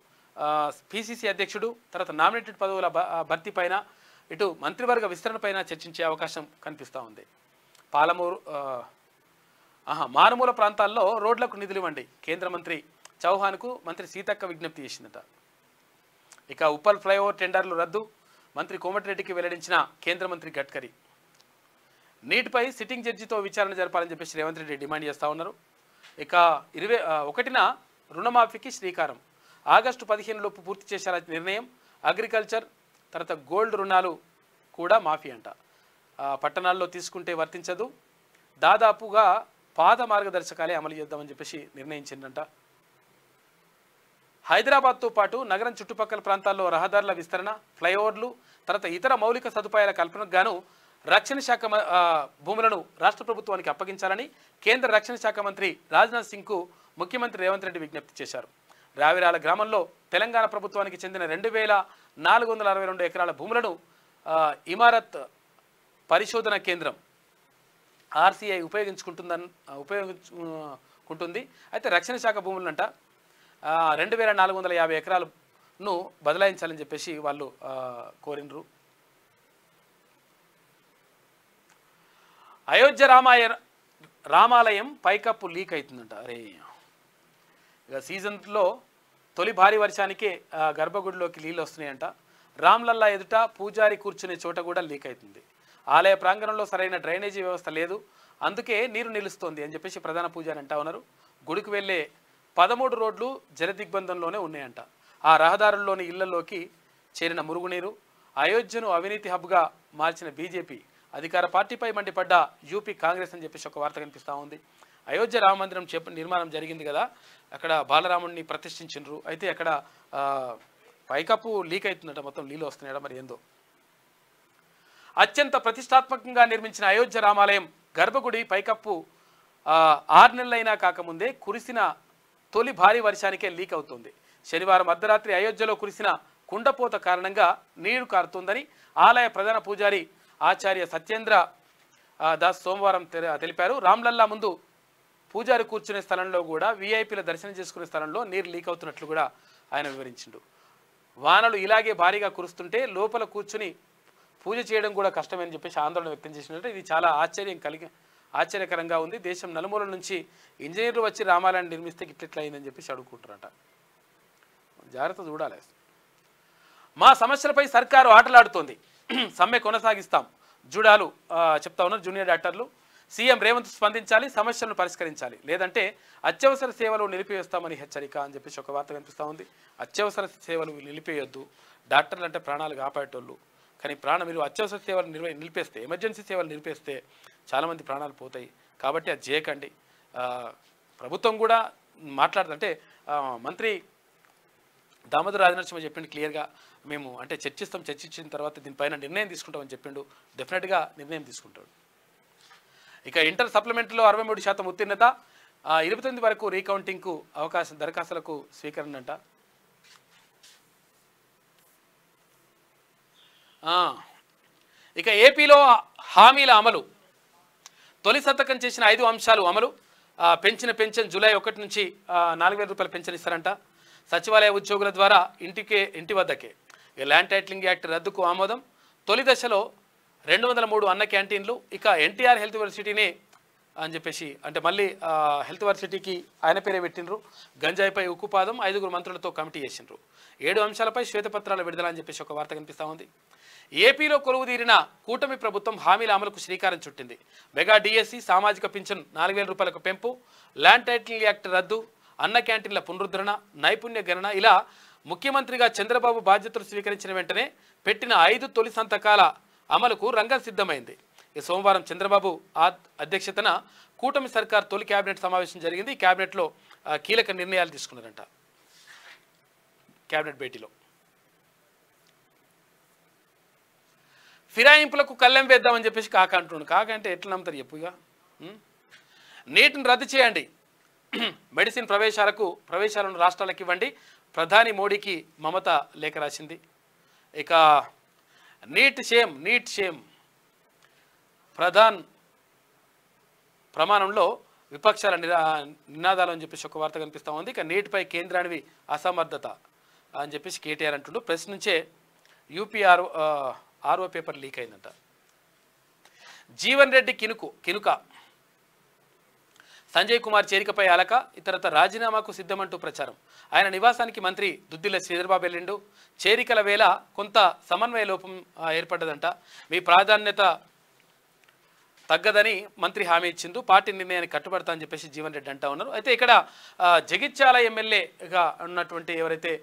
పిసిసి అధ్యక్షుడు, తర్వాత నామినేటెడ్ పదవుల భర్తీ పైన, ఇటు మంత్రివర్గ విస్తరణ పైన చర్చించే అవకాశం కనిపిస్తూ ఉంది. మారుమూల ప్రాంతాల్లో రోడ్లకు నిధులు ఇవ్వండి. కేంద్ర మంత్రి చౌహాన్కు మంత్రి సీతక్క విజ్ఞప్తి చేసిందట. ఇక ఉప్పల్ ఫ్లైఓవర్ టెండర్లు రద్దు, మంత్రి కోమటిరెడ్డికి వెల్లడించిన కేంద్ర మంత్రి గడ్కరీ. నీటిపై సిట్టింగ్ జడ్జితో విచారణ జరపాలని చెప్పేసి రేవంత్ రెడ్డి డిమాండ్ చేస్తూ ఉన్నారు. ఇక 21న రుణమాఫీకి శ్రీకారం, ఆగస్టు 15 లోపు పూర్తి చేసేలా నిర్ణయం. అగ్రికల్చర్ తర్వాత గోల్డ్ రుణాలు కూడా మాఫీ అంట. పట్టణాల్లో తీసుకుంటే వర్తించదు, దాదాపుగా పాత మార్గదర్శకాలే అమలు చేద్దామని చెప్పేసి నిర్ణయించిందంట. హైదరాబాద్తో పాటు నగరం చుట్టుపక్కల ప్రాంతాల్లో రహదారుల విస్తరణ, ఫ్లైఓవర్లు, తర్వాత ఇతర మౌలిక సదుపాయాల కల్పనకు గాను రక్షణ శాఖ భూములను రాష్ట్ర ప్రభుత్వానికి అప్పగించాలని కేంద్ర రక్షణ శాఖ మంత్రి రాజ్నాథ్ సింగ్కు ముఖ్యమంత్రి రేవంత్ రెడ్డి విజ్ఞప్తి చేశారు. రావిరాల గ్రామంలో తెలంగాణ ప్రభుత్వానికి చెందిన 2462 ఎకరాల భూములను ఇమారత్ పరిశోధన కేంద్రం ఆర్సీఐ కుంటుంది. అయితే రక్షణ శాఖ భూములంట 2450 ఎకరాలను బదలాయించాలని చెప్పేసి వాళ్ళు కోరినరు. అయోధ్య రామాలయం పైకప్పు లీక్ అవుతుందంట. అరే ఇక సీజన్లో తొలి భారీ వర్షానికే గర్భగుడిలోకి నీళ్ళు వస్తున్నాయంట. రామ్లల్లా ఎదుట పూజారి కూర్చునే చోట కూడా లీక్ అవుతుంది. ఆలయ ప్రాంగణంలో సరైన డ్రైనేజీ వ్యవస్థ లేదు, అందుకే నీరు నిలుస్తోంది అని చెప్పేసి ప్రధాన పూజారి అంటా ఉన్నారు. గుడికి వెళ్ళే 13 రోడ్లు జలదిగ్బంధంలోనే ఉన్నాయంట. ఆ రహదారుల్లోని ఇళ్లలోకి చేరిన మురుగునీరు. అయోధ్యను అవినీతి హబ్గా మార్చిన బీజేపీ అధికార పార్టీపై మండిపడ్డ యూపీ కాంగ్రెస్ అని చెప్పేసి ఒక వార్త కనిపిస్తూ ఉంది. అయోధ్య రామ మందిరం నిర్మాణం జరిగింది కదా, అక్కడ బాలరాముడిని ప్రతిష్ఠించారు. అయితే అక్కడ పైకప్పు లీక్ అవుతుందట, మొత్తం నీళ్ళు వస్తున్నాయట, మరి ఏందో. అత్యంత ప్రతిష్టాత్మకంగా నిర్మించిన అయోధ్య రామాలయం గర్భగుడి పైకప్పు 6 నెలలైనా కాకముందే కురిసిన తొలి భారీ వర్షానికే లీక్ అవుతుంది. శనివారం అర్ధరాత్రి అయోధ్యలో కురిసిన కుండపోత కారణంగా నీరు కారుతోందని ఆలయ ప్రధాన పూజారి ఆచార్య సత్యేంద్ర దాస్ సోమవారం తెలిపారు. రామ్లల్లా ముందు పూజారి కూర్చునే స్థలంలో కూడా వీఐపీల దర్శనం చేసుకునే స్థలంలో నీరు లీక్ అవుతున్నట్లు కూడా ఆయన వివరించిండు. వానలు ఇలాగే భారీగా కురుస్తుంటే లోపల కూర్చుని పూజ చేయడం కూడా కష్టమని చెప్పేసి ఆందోళన వ్యక్తం చేసినట్టు. ఇది చాలా ఆశ్చర్యకరంగా ఉంది. దేశం నలుమూలల నుంచి ఇంజనీర్లు వచ్చి రామాలయాన్ని నిర్మిస్తే ఇట్లా అయిందని చెప్పేసి అడుగుకుంటారట. జాగ్రత్త చూడాలి. మా సమస్యలపై సర్కారు ఆటలాడుతోంది, సమ్మె కొనసాగిస్తాం జూడాలు చెప్తా ఉన్నారు జూనియర్ డాక్టర్లు. సీఎం రేవంత్ స్పందించాలి, సమస్యలను పరిష్కరించాలి, లేదంటే అత్యవసర సేవలు నిలిపివేస్తామని హెచ్చరిక అని చెప్పేసి ఒక వార్త కనిపిస్తూ ఉంది. అత్యవసర సేవలు నిలిపేయొద్దు, డాక్టర్లు అంటే ప్రాణాలు కాపాడేటోళ్ళు, కానీ మీరు అత్యవసర సేవలు నిలిపేస్తే, ఎమర్జెన్సీ సేవలు నిలిపేస్తే చాలామంది ప్రాణాలు పోతాయి. కాబట్టి అది చేయకండి. ప్రభుత్వం కూడా మాట్లాడుతుంటే మంత్రి దామోదర్ రాజనరసింహ చెప్పిండు క్లియర్గా, మేము అంటే చర్చించిన తర్వాత దీనిపైన నిర్ణయం తీసుకుంటామని చెప్పిండు. డెఫినెట్గా నిర్ణయం తీసుకుంటాడు. ఇక ఇంటర్ సప్లిమెంటరీలో 63% ఉత్తీర్ణత, 29 వరకు రీకౌంటింగ్కు అవకాశం, దరఖాస్తులకు స్వీకరణ అంట. ఇక ఏపీలో హామీల అమలు, తొలి సంతకం చేసిన 5 అంశాలు అమలు. పెంచిన పెన్షన్ జూలై 1 నుంచి 4000 రూపాయల పెన్షన్ ఇస్తారంట. సచివాలయ ఉద్యోగుల ద్వారా ఇంటి వద్దకే. ల్యాండ్ టైటిలింగ్ యాక్ట్ రద్దుకు ఆమోదం. తొలి దశలో 203 అన్న క్యాంటీన్లు. ఇక ఎన్టీఆర్ హెల్త్ యూనివర్సిటీని అని చెప్పేసి అంటే మళ్ళీ హెల్త్ యూనివర్సిటీకి ఆయన పేరే పెట్టినరు. గంజాయిపై ఉక్కుపాదం, 5 మంత్రులతో కమిటీ చేసినారు. 7 అంశాలపై శ్వేతపత్రాల విడుదల అని చెప్పేసి ఒక వార్త కనిపిస్తూ ఉంది. ఏపీలో కొలువుదీరిన కూటమి ప్రభుత్వం హామీల అమలుకు శ్రీకారం చుట్టింది. మెగా డిఎస్సి, సామాజిక పింఛన్ 4000 రూపాయలకు పెంపు, ల్యాండ్ టైటిలింగ్ యాక్ట్ రద్దు, అన్న క్యాంటీన్ల పునరుద్ధరణ, నైపుణ్య గణన, ఇలా ముఖ్యమంత్రిగా చంద్రబాబు బాధ్యతలు స్వీకరించిన వెంటనే పెట్టిన 5 తొలి సంతకాల అమలుకు రంగం సిద్ధమైంది. ఈ సోమవారం చంద్రబాబు అధ్యక్షతన కూటమి సర్కార్ తొలి కేబినెట్ సమావేశం జరిగింది. ఈ కేబినెట్లో కీలక నిర్ణయాలు తీసుకున్నారంట. కేబినెట్ భేటీలో ఫిరాయింపులకు కళ్ళెం వేద్దామని చెప్పేసి కాక అంటున్నాడు. కాక అంటే ఎట్లా నమ్ముతారు చెప్పుగా. నీటిని రద్దు చేయండి, మెడిసిన్ ప్రవేశాలను రాష్ట్రాలకు ఇవ్వండి, ప్రధాని మోడీకి మమత లేఖ రాసింది. ఇక నీట్ షేమ్ ప్రమాణంలో విపక్షాల నినాదాలు అని చెప్పేసి ఒక వార్త కనిపిస్తూ ఉంది. ఇక నీటిపై కేంద్రానికి అసమర్థత అని చెప్పేసి కేటీఆర్ అంటుండు. ప్రెస్ నుంచే ఆర్ఓ పేపర్ లీక్ అయిందంట. జీవన్ రెడ్డి కినుక, సంజయ్ కుమార్ చేరికపై అలక, ఇతరత రాజీనామాకు సిద్ధమంటూ ప్రచారం. ఆయన నివాసానికి మంత్రి దుద్దిల్ల శ్రీధర్బాబు వెళ్లిండు. చేరికల వేళ కొంత సమన్వయ లోపం ఏర్పడ్డదంట. మీ ప్రాధాన్యత తగ్గదని మంత్రి హామీ ఇచ్చిండు. పార్టీ నిర్ణయానికి కట్టుబడతా అని చెప్పేసి జీవన్ రెడ్డి అంటా ఉన్నారు. అయితే ఇక్కడ జగిత్యాల ఎమ్మెల్యేగా ఉన్నటువంటి ఎవరైతే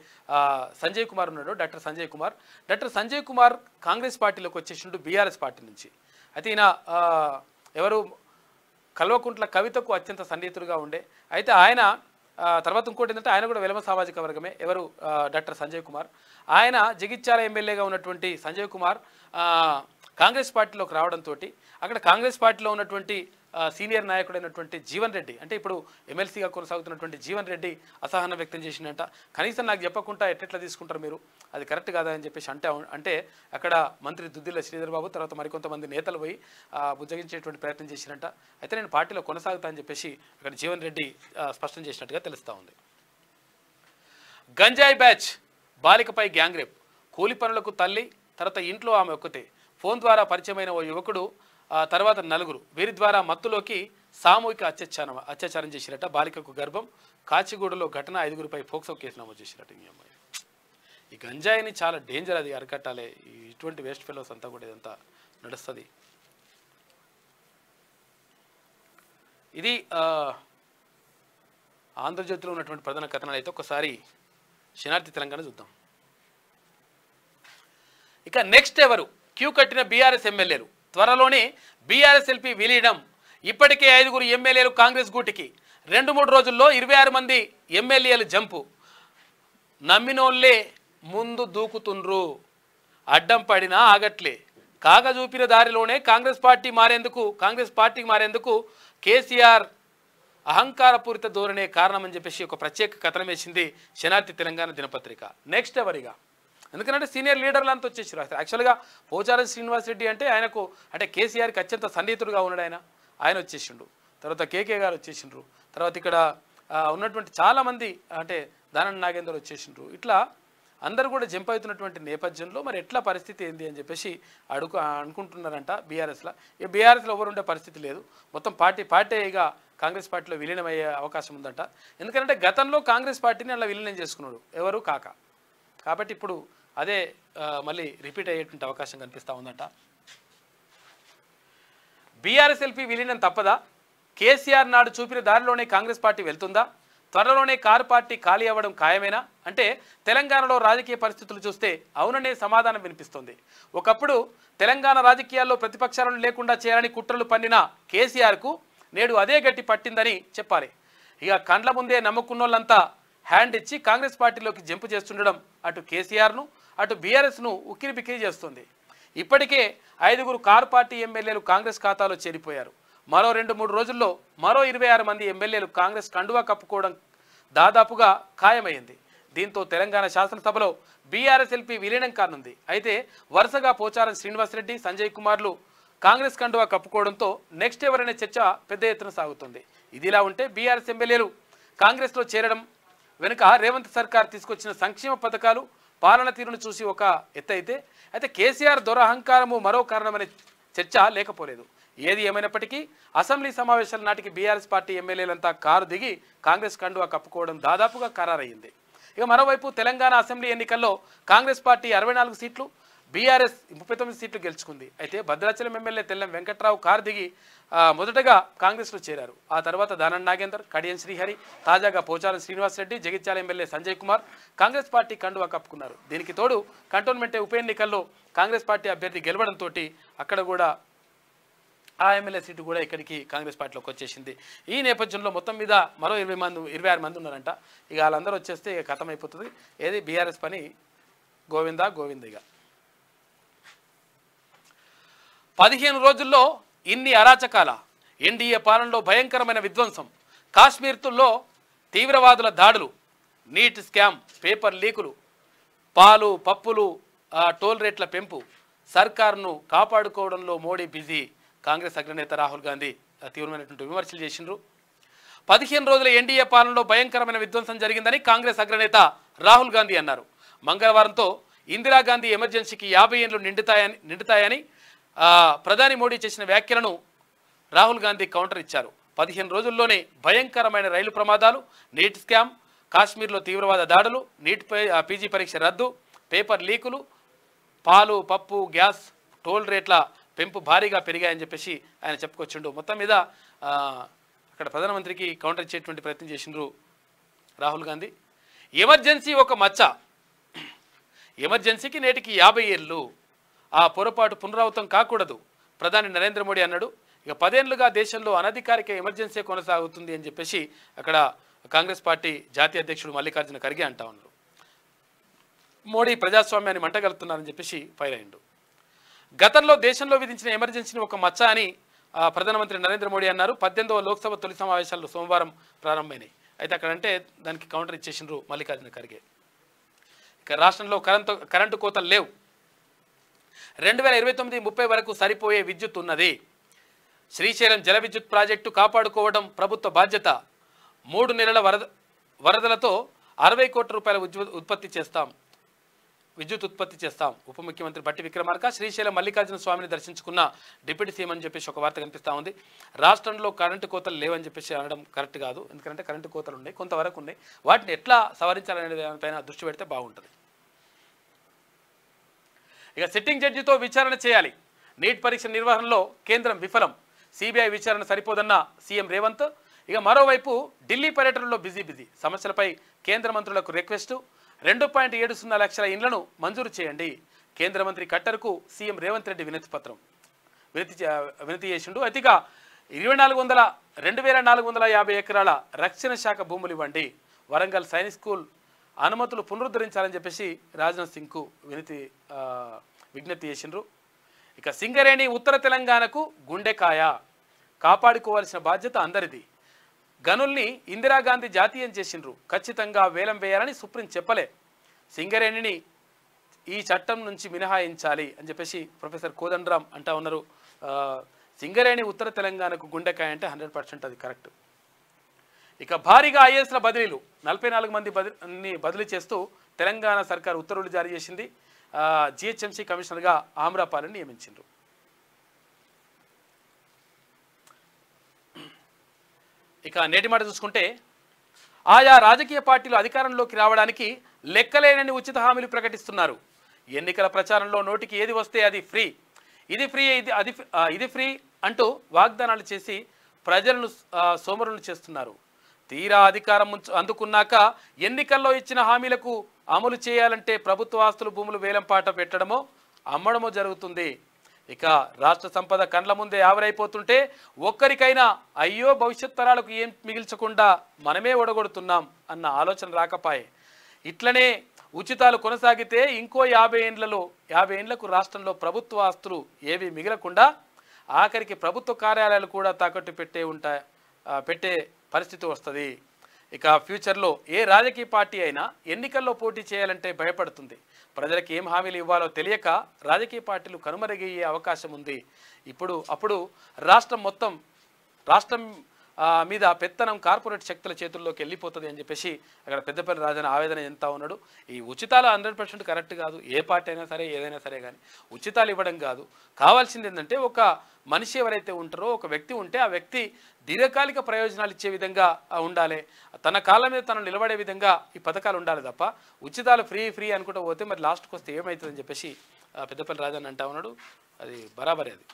సంజయ్ కుమార్ ఉన్నాడో, డాక్టర్ సంజయ్ కుమార్ కాంగ్రెస్ పార్టీలోకి వచ్చేసిండు బీఆర్ఎస్ పార్టీ నుంచి. అయితే ఈయన ఎవరు కల్వకుంట్ల కవితకు అత్యంత సన్నిహితుడుగా ఉండే. అయితే ఆయన తర్వాత ఇంకోటి ఏంటంటే ఆయన కూడా వెలమ సామాజిక వర్గమే. ఎవరు డాక్టర్ సంజయ్ కుమార్. ఆయన జగిత్యాల ఎమ్మెల్యేగా ఉన్నటువంటి సంజయ్ కుమార్ కాంగ్రెస్ పార్టీలోకి రావడంతో అక్కడ కాంగ్రెస్ పార్టీలో ఉన్నటువంటి సీనియర్ నాయకుడైనటువంటి జీవన్ రెడ్డి, అంటే ఇప్పుడు ఎమ్మెల్సీగా కొనసాగుతున్నటువంటి జీవన్ రెడ్డి అసహనం వ్యక్తం చేసిందంట. కనీసం నాకు చెప్పకుండా ఎట్లా తీసుకుంటారు మీరు, అది కరెక్ట్ కాదా అని చెప్పేసి అంటే అక్కడ మంత్రి దుద్దిల్ల శ్రీధర్ బాబు తర్వాత మరికొంతమంది నేతలు పోయి బుజ్జగించేటువంటి ప్రయత్నం చేసినట్ట. అయితే నేను పార్టీలో కొనసాగుతా అని చెప్పేసి అక్కడ జీవన్ రెడ్డి స్పష్టం చేసినట్టుగా తెలుస్తూ ఉంది. గంజాయి బ్యాచ్, బాలికపై గ్యాంగ్ రేప్, కూలి పనులకు తల్లి, తర్వాత ఇంట్లో ఆమె ఒక్కతే, ఫోన్ ద్వారా పరిచయమైన ఓ యువకుడు, తర్వాత నలుగురు, వీరి ద్వారా మత్తులోకి సామూహిక అత్యాచారం చేసిరట. బాలికకు గర్భం, కాచిగూడలో ఘటన, 5గురిపై పోక్సో కేసు నమోదు చేసిరట. ఈ గంజాయిని చాలా డేంజర్, అది అరికట్టాలి. ఇటువంటి వేస్ట్ ఫెలోస్ అంతా కూడా ఇదంతా నడుస్తుంది. ఇది ఆంధ్రజ్యోతిలో ఉన్నటువంటి ప్రధాన కథనాలు. అయితే ఒకసారి శనార్థి తెలంగాణ చూద్దాం. ఇక నెక్స్ట్ ఎవరు, క్యూ కట్టిన బీఆర్ఎస్ ఎమ్మెల్యేలు, త్వరలోనే బీఆర్ఎస్ ఎల్పీ విలీనం, ఇప్పటికే 5గురు ఎమ్మెల్యేలు కాంగ్రెస్ గూటికి, 2-3 రోజుల్లో 26 మంది ఎమ్మెల్యేలు జంపు, నమ్మినోళ్లే ముందు దూకుతుండ్రు, అడ్డం పడినా ఆగట్లే, కాగ చూపిన దారిలోనే కాంగ్రెస్ పార్టీకి మారేందుకు కేసీఆర్ అహంకారపూరిత ధోరణే కారణమని చెప్పేసి ఒక ప్రత్యేక కథనం వేసింది శనార్థి తెలంగాణ దినపత్రిక. నెక్స్ట్ ఎవరిగా, ఎందుకంటే సీనియర్ లీడర్లు అంతా వచ్చేసారు. యాక్చువల్గా పోచారం శ్రీనివాస్ రెడ్డి అంటే ఆయనకు అంటే కేసీఆర్కి అత్యంత సన్నిహితుడుగా ఉన్నాడు. ఆయన వచ్చేసిండు, తర్వాత కేకే గారు వచ్చేసిండ్రు, తర్వాత ఇక్కడ ఉన్నటువంటి చాలామంది అంటే దానం నాగేందర్ వచ్చేసిండ్రు. ఇట్లా అందరూ కూడా జంప్ అవుతున్నటువంటి నేపథ్యంలో మరి ఎట్లా పరిస్థితి ఏంది అని చెప్పేసి అనుకుంటున్నారంట బీఆర్ఎస్లో. ఈ బీఆర్ఎస్లో ఎవరు ఉండే పరిస్థితి లేదు, మొత్తం పార్టీగా కాంగ్రెస్ పార్టీలో విలీనమయ్యే అవకాశం ఉందంట. ఎందుకంటే గతంలో కాంగ్రెస్ పార్టీని అలా విలీనం చేసుకున్నాడు ఎవరు కాక, కాబట్టి ఇప్పుడు అదే మళ్ళీ రిపీట్ అయ్యేటువంటి అవకాశం కనిపిస్తూ ఉందంట. బీఆర్ఎస్ ఎల్పీ విలీనం తప్పదా, కేసీఆర్ నాడు చూపిన దారిలోనే కాంగ్రెస్ పార్టీ వెళ్తుందా, త్వరలోనే కారు పార్టీ ఖాళీ అవ్వడం ఖాయమేనా అంటే తెలంగాణలో రాజకీయ పరిస్థితులు చూస్తే అవుననే సమాధానం వినిపిస్తుంది. ఒకప్పుడు తెలంగాణ రాజకీయాల్లో ప్రతిపక్షాలను లేకుండా చేయాలని కుట్రలు పన్నిన కేసీఆర్కు నేడు అదే గట్టి పట్టిందని చెప్పాలి. ఇక కండ్ల ముందే నమ్ముకున్నోళ్ళంతా హ్యాండ్ ఇచ్చి కాంగ్రెస్ పార్టీలోకి జంపు చేస్తుండడం అటు కేసీఆర్ను అటు బీఆర్ఎస్ను ఉక్కిరి బిక్కిరి చేస్తుంది. ఇప్పటికే 5గురు కారు పార్టీ ఎమ్మెల్యేలు కాంగ్రెస్ ఖాతాలో చేరిపోయారు. మరో 2-3 రోజుల్లో మరో 26 మంది ఎమ్మెల్యేలు కాంగ్రెస్ కండువా కప్పుకోవడం దాదాపుగా ఖాయమైంది. దీంతో తెలంగాణ శాసనసభలో బీఆర్ఎస్ ఎల్పీ విలీనం కానుంది. అయితే వరుసగా పోచారం శ్రీనివాసరెడ్డి, సంజయ్ కుమార్లు కాంగ్రెస్ కండువా కప్పుకోవడంతో నెక్స్ట్ ఎవరనే చర్చ పెద్ద ఎత్తున సాగుతుంది. ఇదిలా ఉంటే బీఆర్ఎస్ ఎమ్మెల్యేలు కాంగ్రెస్లో చేరడం వెనుక రేవంత్ సర్కార్ తీసుకొచ్చిన సంక్షేమ పథకాలు, పాలన తీరును చూసి ఒక ఎత్తు అయితే కేసీఆర్ దురహంకారము మరో కారణమనే చర్చ లేకపోలేదు. ఏది ఏమైనప్పటికీ అసెంబ్లీ సమావేశాల నాటికి బీఆర్ఎస్ పార్టీ ఎమ్మెల్యేలంతా కారు దిగి కాంగ్రెస్ కండువా కప్పుకోవడం దాదాపుగా ఖరారయ్యింది. ఇక మరోవైపు తెలంగాణ అసెంబ్లీ ఎన్నికల్లో కాంగ్రెస్ పార్టీ 64 సీట్లు, బీఆర్ఎస్ 39 సీట్లు గెలుచుకుంది. అయితే భద్రాచలం ఎమ్మెల్యే తెల్లం వెంకట్రావు కారు దిగి మొదటగా కాంగ్రెస్లో చేరారు. ఆ తర్వాత దానం నాగేందర్, కడియం శ్రీహరి, తాజాగా పోచారం శ్రీనివాసరెడ్డి, జగిత్యాల ఎమ్మెల్యే సంజయ్ కుమార్ కాంగ్రెస్ పార్టీ కండువా కప్పుకున్నారు. దీనికి తోడు కంటోన్మెంట్ ఉప ఎన్నికల్లో కాంగ్రెస్ పార్టీ అభ్యర్థి గెలవడంతో అక్కడ కూడా ఆ ఎమ్మెల్యే సీటు కూడా ఇక్కడికి కాంగ్రెస్ పార్టీలోకి వచ్చేసింది. ఈ నేపథ్యంలో మొత్తం మీద మరో 26 మంది ఉన్నారంట. ఇక వాళ్ళందరూ వచ్చేస్తే ఇక ఖతం అయిపోతుంది. ఏది బీఆర్ఎస్ పని గోవిందా ఇక 15 రోజుల్లో ఇన్ని అరాచకాల, ఎన్డీఏ పాలనలో భయంకరమైన విధ్వంసం, కాశ్మీర్లో తీవ్రవాదుల దాడులు, నీట్ స్కామ్, పేపర్ లీకులు, పాలు పప్పులు టోల్ రేట్ల పెంపు, సర్కార్ను కాపాడుకోవడంలో మోడీ బిజీ, కాంగ్రెస్ అగ్రనేత రాహుల్ గాంధీ తీవ్రమైనటువంటి విమర్శలు చేసిండ్రు. 15 రోజుల ఎన్డీఏ పాలనలో భయంకరమైన విధ్వంసం జరిగిందని కాంగ్రెస్ అగ్రనేత రాహుల్ గాంధీ అన్నారు. మంగళవారంతో ఇందిరాగాంధీ ఎమర్జెన్సీకి 50 ఏళ్లు నిండుతాయని ప్రధాని మోడీ చేసిన వ్యాఖ్యలను రాహుల్ గాంధీ కౌంటర్ ఇచ్చారు. 15 రోజుల్లోనే భయంకరమైన రైలు ప్రమాదాలు, నీట్ స్కామ్, కాశ్మీర్లో తీవ్రవాద దాడులు, నీట్ పీజీ పరీక్ష రద్దు, పేపర్ లీకులు, పాలు పప్పు గ్యాస్ టోల్ రేట్ల పెంపు భారీగా పెరిగాయని చెప్పేసి ఆయన చెప్పుకొచ్చిండు. మొత్తం మీద అక్కడ ప్రధానమంత్రికి కౌంటర్ ఇచ్చేటువంటి ప్రయత్నం చేసిండ్రు రాహుల్ గాంధీ. ఎమర్జెన్సీ ఒక మచ్చ, ఎమర్జెన్సీకి నేటికి 50 ఏళ్ళు, ఆ పొరపాటు పునరావృతం కాకూడదు ప్రధాని నరేంద్ర మోడీ అన్నాడు. ఇక 10 ఏళ్లుగా దేశంలో అనధికారిక ఎమర్జెన్సీ కొనసాగుతుంది అని చెప్పేసి అక్కడ కాంగ్రెస్ పార్టీ జాతీయ అధ్యక్షుడు మల్లికార్జున ఖర్గే అంటా ఉన్నారు. మోడీ ప్రజాస్వామ్యాన్ని మంటగలుపుతున్నారని చెప్పేసి ఫైర్ అయ్యిండు. గతంలో దేశంలో విధించిన ఎమర్జెన్సీని ఒక మచ్చ అని ప్రధానమంత్రి నరేంద్ర మోడీ అన్నారు. 18వ లోక్సభ తొలి సమావేశాలు సోమవారం ప్రారంభమైనాయి. అయితే అక్కడంటే దానికి కౌంటర్ ఇచ్చేసిండ్రు మల్లికార్జున ఖర్గే. ఇక రాష్ట్రంలో కరెంటు కోతలు లేవు. 2029-30 వరకు సరిపోయే విద్యుత్ ఉన్నది. శ్రీశైలం జల విద్యుత్ ప్రాజెక్టు కాపాడుకోవడం ప్రభుత్వ బాధ్యత. 3 నెలల వరదలతో 60 కోట్ల రూపాయల విద్యుత్ ఉత్పత్తి చేస్తాం. ఉప ముఖ్యమంత్రి బట్టి విక్రమార్క శ్రీశైలం మల్లికార్జున స్వామిని దర్శించుకున్న డిప్యూటీ సీఎం అని చెప్పేసి ఒక వార్త కనిపిస్తూ ఉంది. రాష్ట్రంలో కరెంటు కోతలు లేవని చెప్పేసి అనడం కరెక్ట్ కాదు. ఎందుకంటే కరెంటు కోతలు ఉన్నాయి, కొంతవరకు ఉన్నాయి. వాటిని ఎట్లా సవరించాలనే దానిపైన దృష్టి పెడితే బాగుంటుంది. ఇక సిట్టింగ్ జడ్జితో విచారణ చేయాలి. నీట్ పరీక్ష నిర్వహణలో కేంద్రం విఫలం. సిబిఐ విచారణ సరిపోదన్న సీఎం రేవంత్. ఇక మరోవైపు ఢిల్లీ పర్యటనలో బిజీ సమస్యలపై కేంద్ర మంత్రులకు రిక్వెస్టు. 2.70 లక్షల ఇండ్లను మంజూరు చేయండి. కేంద్ర మంత్రి కట్టర్కు సీఎం రేవంత్ రెడ్డి వినతి చేసిండు. అతిగా 2450 ఎకరాల రక్షణ శాఖ భూములు ఇవ్వండి. వరంగల్ సైనిక్ స్కూల్ అనుమతులు పునరుద్ధరించాలని చెప్పేసి రాజ్నాథ్ సింగ్కు విజ్ఞప్తి చేసిండ్రు. ఇక సింగరేణి ఉత్తర తెలంగాణకు గుండెకాయ, కాపాడుకోవాల్సిన బాధ్యత అందరిది. గనుల్ని ఇందిరాగాంధీ జాతీయం చేసిండ్రు. ఖచ్చితంగా వేలం వేయాలని సుప్రీం చెప్పలే. సింగరేణిని ఈ చట్టం నుంచి మినహాయించాలి అని చెప్పేసి ప్రొఫెసర్ కోదండరామ్ అంటా ఉన్నారు. సింగరేణి ఉత్తర తెలంగాణకు గుండెకాయ అంటే 100% అది కరెక్ట్. ఇక భారీగా ఐఏఎస్ల బదిలీలు. 44 మంది బదిలీ చేస్తూ తెలంగాణ సర్కార్ ఉత్తర్వులు జారీ చేసింది. జిహెచ్ఎంసీ కమిషనర్గా ఆమ్రాపాలని నియమించిండ్రు. ఇక నేటి మాట చూసుకుంటే ఆయా రాజకీయ పార్టీలు అధికారంలోకి రావడానికి లెక్కలేనని ఉచిత హామీలు ప్రకటిస్తున్నారు. ఎన్నికల ప్రచారంలో నోటికి ఏది వస్తే అది ఫ్రీ, ఇది ఫ్రీ అంటూ వాగ్దానాలు చేసి ప్రజలను సోమరులను చేస్తున్నారు. తీరా అధికారం అందుకున్నాక ఎన్నికల్లో ఇచ్చిన హామీలకు అమలు చేయాలంటే ప్రభుత్వ ఆస్తులు భూములు వేలంపాట పెట్టడమో అమ్మడమో జరుగుతుంది. ఇక రాష్ట్ర సంపద కండ్ల ముందే ఆవిరైపోతుంటే ఒక్కరికైనా అయ్యో భవిష్యత్ తరాలకు ఏం మిగిల్చకుండా మనమే ఒడగొడుతున్నాం అన్న ఆలోచన రాకపాయే. ఇట్లనే ఉచితాలు కొనసాగితే ఇంకో 50 ఏండ్లకు రాష్ట్రంలో ప్రభుత్వ ఆస్తులు ఏవి మిగలకుండా ఆఖరికి ప్రభుత్వ కార్యాలయాలు కూడా తాకట్టు పెట్టే పరిస్థితి వస్తుంది. ఇక ఫ్యూచర్లో ఏ రాజకీయ పార్టీ అయినా ఎన్నికల్లో పోటీ చేయాలంటే భయపడుతుంది. ప్రజలకు ఏం హామీలు ఇవ్వాలో తెలియక రాజకీయ పార్టీలు కనుమరుగయ్యే అవకాశం ఉంది. అప్పుడు రాష్ట్రం మీద పెత్తనం కార్పొరేట్ శక్తుల చేతుల్లోకి వెళ్ళిపోతుంది అని చెప్పేసి అక్కడ పెద్దపల్లి రాజన్న ఆవేదన చెందుతా ఉన్నాడు. ఈ ఉచితాలు 100% కరెక్ట్ కాదు. ఏ పార్టీ అయినా సరే ఏదైనా సరే కానీ ఉచితాలు ఇవ్వడం కాదు. కావాల్సింది ఏంటంటే ఒక మనిషి ఎవరైతే ఉంటారో ఒక వ్యక్తి ఉంటే ఆ వ్యక్తి దీర్ఘకాలిక ప్రయోజనాలు ఇచ్చే విధంగా ఉండాలి. తన కాళ్ళ మీద తను నిలబడే విధంగా ఈ పథకాలు ఉండాలి తప్ప ఉచితాలు ఫ్రీ అనుకుంటూ పోతే మరి లాస్ట్కి వస్తే ఏమవుతుందని చెప్పేసి పెద్దపల్లి రాజన్న అంటా ఉన్నాడు. అది బరాబరే. అది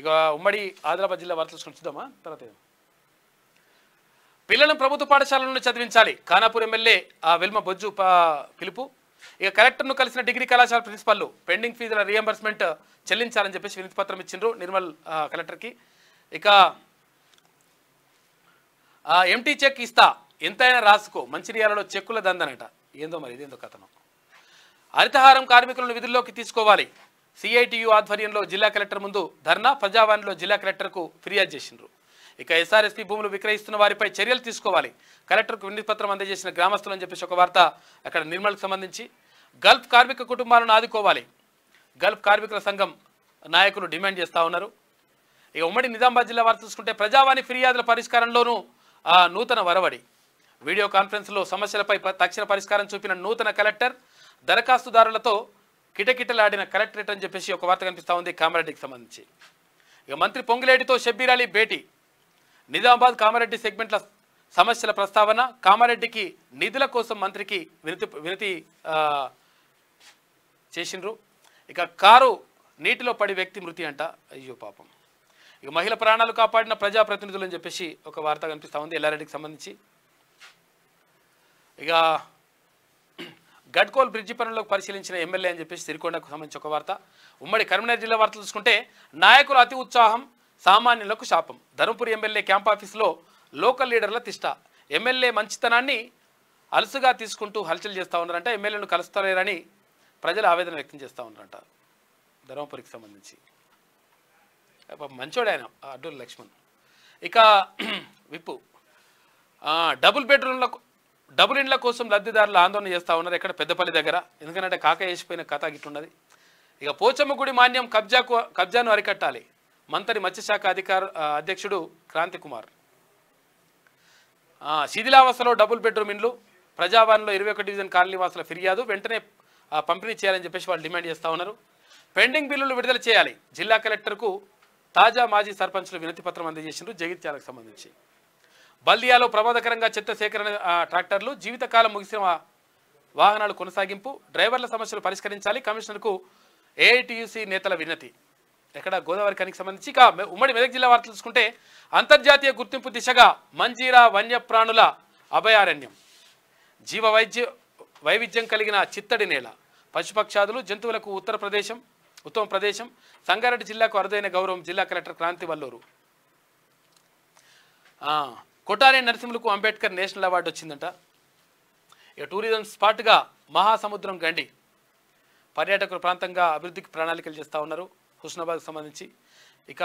ఇక ఉమ్మడి ఆదిలాబాద్ జిల్లా వార్తలు చూద్దామా. తర్వాత పిల్లలను ప్రభుత్వ పాఠశాలలను చదివించాలి. ఖానాపూర్ ఎమ్మెల్యే వెల్మ బొజ్జు పిలుపు. ఇక కలెక్టర్ను కలిసిన డిగ్రీ కళాశాల ప్రిన్సిపల్లు పెండింగ్ ఫీజుల రియంబర్స్మెంట్ చెల్లించాలని చెప్పేసి వినతి పత్రం ఇచ్చిండ్రు నిర్మల్ కలెక్టర్కి. ఇక ఎంటీ చెక్ ఇస్తా ఎంతైనా రాసుకో, మంచిర్యాలలో చెక్కుల దందనట. ఏందో మరి ఇదేందో కథనం. హరితహారం కార్మికులను విధుల్లోకి తీసుకోవాలి. సిఐటియు ఆధ్వర్యంలో జిల్లా కలెక్టర్ ముందు ధర్నా. ప్రజావాణిలో జిల్లా కలెక్టర్కు ఫిర్యాదు చేసిండ్రు. ఇక ఎస్ఆర్ఎస్పీ భూములు విక్రయిస్తున్న వారిపై చర్యలు తీసుకోవాలి. కలెక్టర్కు వినతి పత్రం అందజేసిన గ్రామస్తులు అని చెప్పేసి ఒక వార్త అక్కడ నిర్మల్కి సంబంధించి. గల్ఫ్ కార్మిక కుటుంబాలను ఆదుకోవాలి. గల్ఫ్ కార్మికుల సంఘం నాయకులు డిమాండ్ చేస్తూ ఉన్నారు. ఇక ఉమ్మడి నిజామాబాద్ జిల్లా వార్త చూసుకుంటే ప్రజావాణి ఫిర్యాదుల పరిష్కారంలోనూ నూతన వరవడి. వీడియో కాన్ఫరెన్స్లో సమస్యలపై తక్షణ పరిష్కారం చూపిన నూతన కలెక్టర్ దరఖాస్తుదారులతో కిటకిటలాడిన కలెక్టరేట్ అని చెప్పేసి ఒక వార్త కనిపిస్తూ ఉంది కామారెడ్డికి సంబంధించి. ఇక మంత్రి పొంగులేటితో షబ్బీర్ అలీ భేటీ. నిజామాబాద్ కామారెడ్డి సెగ్మెంట్ల సమస్యల ప్రస్తావన. కామారెడ్డికి నిధుల కోసం మంత్రికి వినతి చేసిండ్రు. ఇక కారు నీటిలో పడి వ్యక్తి మృతి అంట. అయ్యో పాపం. ఇక మహిళ ప్రాణాలు కాపాడిన ప్రజాప్రతినిధులు అని చెప్పేసి ఒక వార్త కనిపిస్తూ ఉంది ఎల్లారెడ్డికి సంబంధించి. ఇక గడ్కోల్ బ్రిడ్జి పనులకు పరిశీలించిన ఎమ్మెల్యే అని చెప్పేసి సిరికొండకు సంబంధించి ఒక వార్త. ఉమ్మడి కరీంనగర్ జిల్లా వార్తలు చూసుకుంటే నాయకుల అతి ఉత్సాహం సామాన్యులకు శాపం. ధర్మపురి ఎమ్మెల్యే క్యాంప్ ఆఫీస్లో లోకల్ లీడర్ల తిష్ట. ఎమ్మెల్యే మంచితనాన్ని అలుసుగా తీసుకుంటూ హల్చల్ చేస్తూ ఉన్నారంట. ఎమ్మెల్యేను కలుస్తలేరని ప్రజలు ఆవేదన వ్యక్తం చేస్తూ ఉన్నారంట. ధర్మపురికి సంబంధించి మంచోడు ఆయన అడ్డూరు లక్ష్మణ్. ఇక విప్పు డబుల్ ఇండ్ల కోసం లబ్ధిదారులు ఆందోళన చేస్తూ ఉన్నారు ఎక్కడ పెద్దపల్లి దగ్గర. ఎందుకంటే కాక వేసిపోయిన కథ గిట్టున్నది. ఇక పోచమ్మ గుడి మాన్యం కబ్జాను అరికట్టాలి మంత్రి మత్స్యశాఖ అధ్యక్షుడు క్రాంతి కుమార్. శిథిలావస్థలో డబుల్ బెడ్రూమ్ ఇండ్లు ప్రజావాణిలో 21 డివిజన్ కాలనీ వాసుల ఫిర్యాదు వెంటనే పంపిణీ చేయాలని చెప్పేసి వాళ్ళు డిమాండ్ చేస్తూ ఉన్నారు. పెండింగ్ బిల్లులు విడుదల చేయాలి జిల్లా కలెక్టర్కు తాజా మాజీ సర్పంచ్లు వినతి పత్రం అందజేసిండ్రు జగిత్యాలకు సంబంధించి. బల్దియాలో ప్రమాదకరంగా చెత్త సేకరణ ట్రాక్టర్లు జీవితకాలం ముగిసిన వాహనాలు కొనసాగింపు డ్రైవర్ల సమస్యలు పరిష్కరించాలి కమిషనర్కు ఏఐటియుసి నేతల వినతి. ఎక్కడ గోదావరి ఖనికి సంబంధించి. ఇక ఉమ్మడి మెదక్ జిల్లా వార్తలు చూసుకుంటే అంతర్జాతీయ గుర్తింపు దిశగా మంజీరా వన్యప్రాణుల అభయారణ్యం జీవ వైవిధ్యం కలిగిన చిత్తడి నేల పశుపక్షాదులు జంతువులకు ఉత్తమ ప్రదేశం సంగారెడ్డి జిల్లాకు అరుదైన గౌరవం జిల్లా కలెక్టర్ క్రాంతి వల్లూరు. కొటారి నరసింహులకు అంబేద్కర్ నేషనల్ అవార్డు వచ్చిందంట. ఇక టూరిజం స్పాట్గా మహాసముద్రం గండి పర్యాటకుల ప్రాంతంగా అభివృద్ధికి ప్రణాళికలు చేస్తూ ఉన్నారు హుస్నాబాద్కు సంబంధించి. ఇక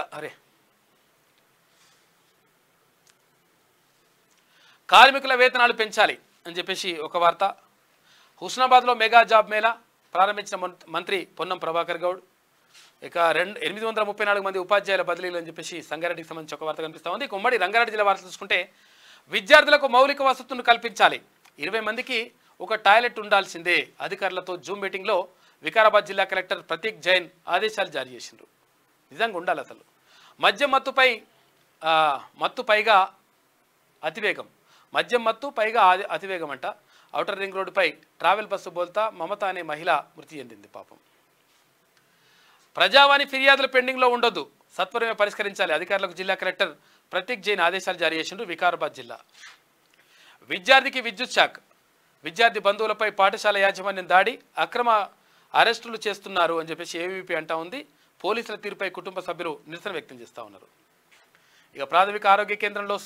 కార్మికుల వేతనాలు పెంచాలి అని చెప్పేసి ఒక వార్త. హుస్నాబాద్లో మెగా జాబ్ మేళా ప్రారంభించిన మంత్రి పొన్నం ప్రభాకర్ గౌడ్. ఇక 834 మంది ఉపాధ్యాయుల బదిలీలు అని చెప్పేసి సంగారెడ్డికి సంబంధించి ఒక వార్త కనిపిస్తూ ఉంది. ఇక ఉమ్మడి రంగారెడ్డి జిల్లా వార్త చూసుకుంటే విద్యార్థులకు మౌలిక వసతులను కల్పించాలి 20 మందికి ఒక టాయిలెట్ ఉండాల్సిందే అధికారులతో జూమ్ మీటింగ్లో వికారాబాద్ జిల్లా కలెక్టర్ ప్రతీక్ జైన్ ఆదేశాలు జారీ చేసిండ్రు. నిజంగా ఉండాలి అసలు. మద్యం మత్తు పైగా అతివేగం అంట. ఔటర్ రింగ్ రోడ్డుపై ట్రావెల్ బస్సు బోల్తా మమత అనే మహిళ మృతి చెందింది పాపం. ప్రజావాణి ఫిర్యాదులు పెండింగ్లో ఉండొద్దు సత్వరమే పరిష్కరించాలి అధికారులకు జిల్లా కలెక్టర్ ప్రతీక్ జైన్ ఆదేశాలు జారీ చేసిండ్రు వికారాబాద్ జిల్లా. విద్యార్థికి విద్యుత్ షాక్ విద్యార్థి బంధువులపై పాఠశాల యాజమాన్యం దాడి అక్రమ అరెస్టులు చేస్తున్నారు అని చెప్పేసి ఏవీపీ అంటా ఉంది. పోలీసుల తీరుపై కుటుంబ సభ్యులు నిరసన వ్యక్తం చేస్తూ ఉన్నారు. ఇక ప్రాథమిక ఆరోగ్య కేంద్రంలో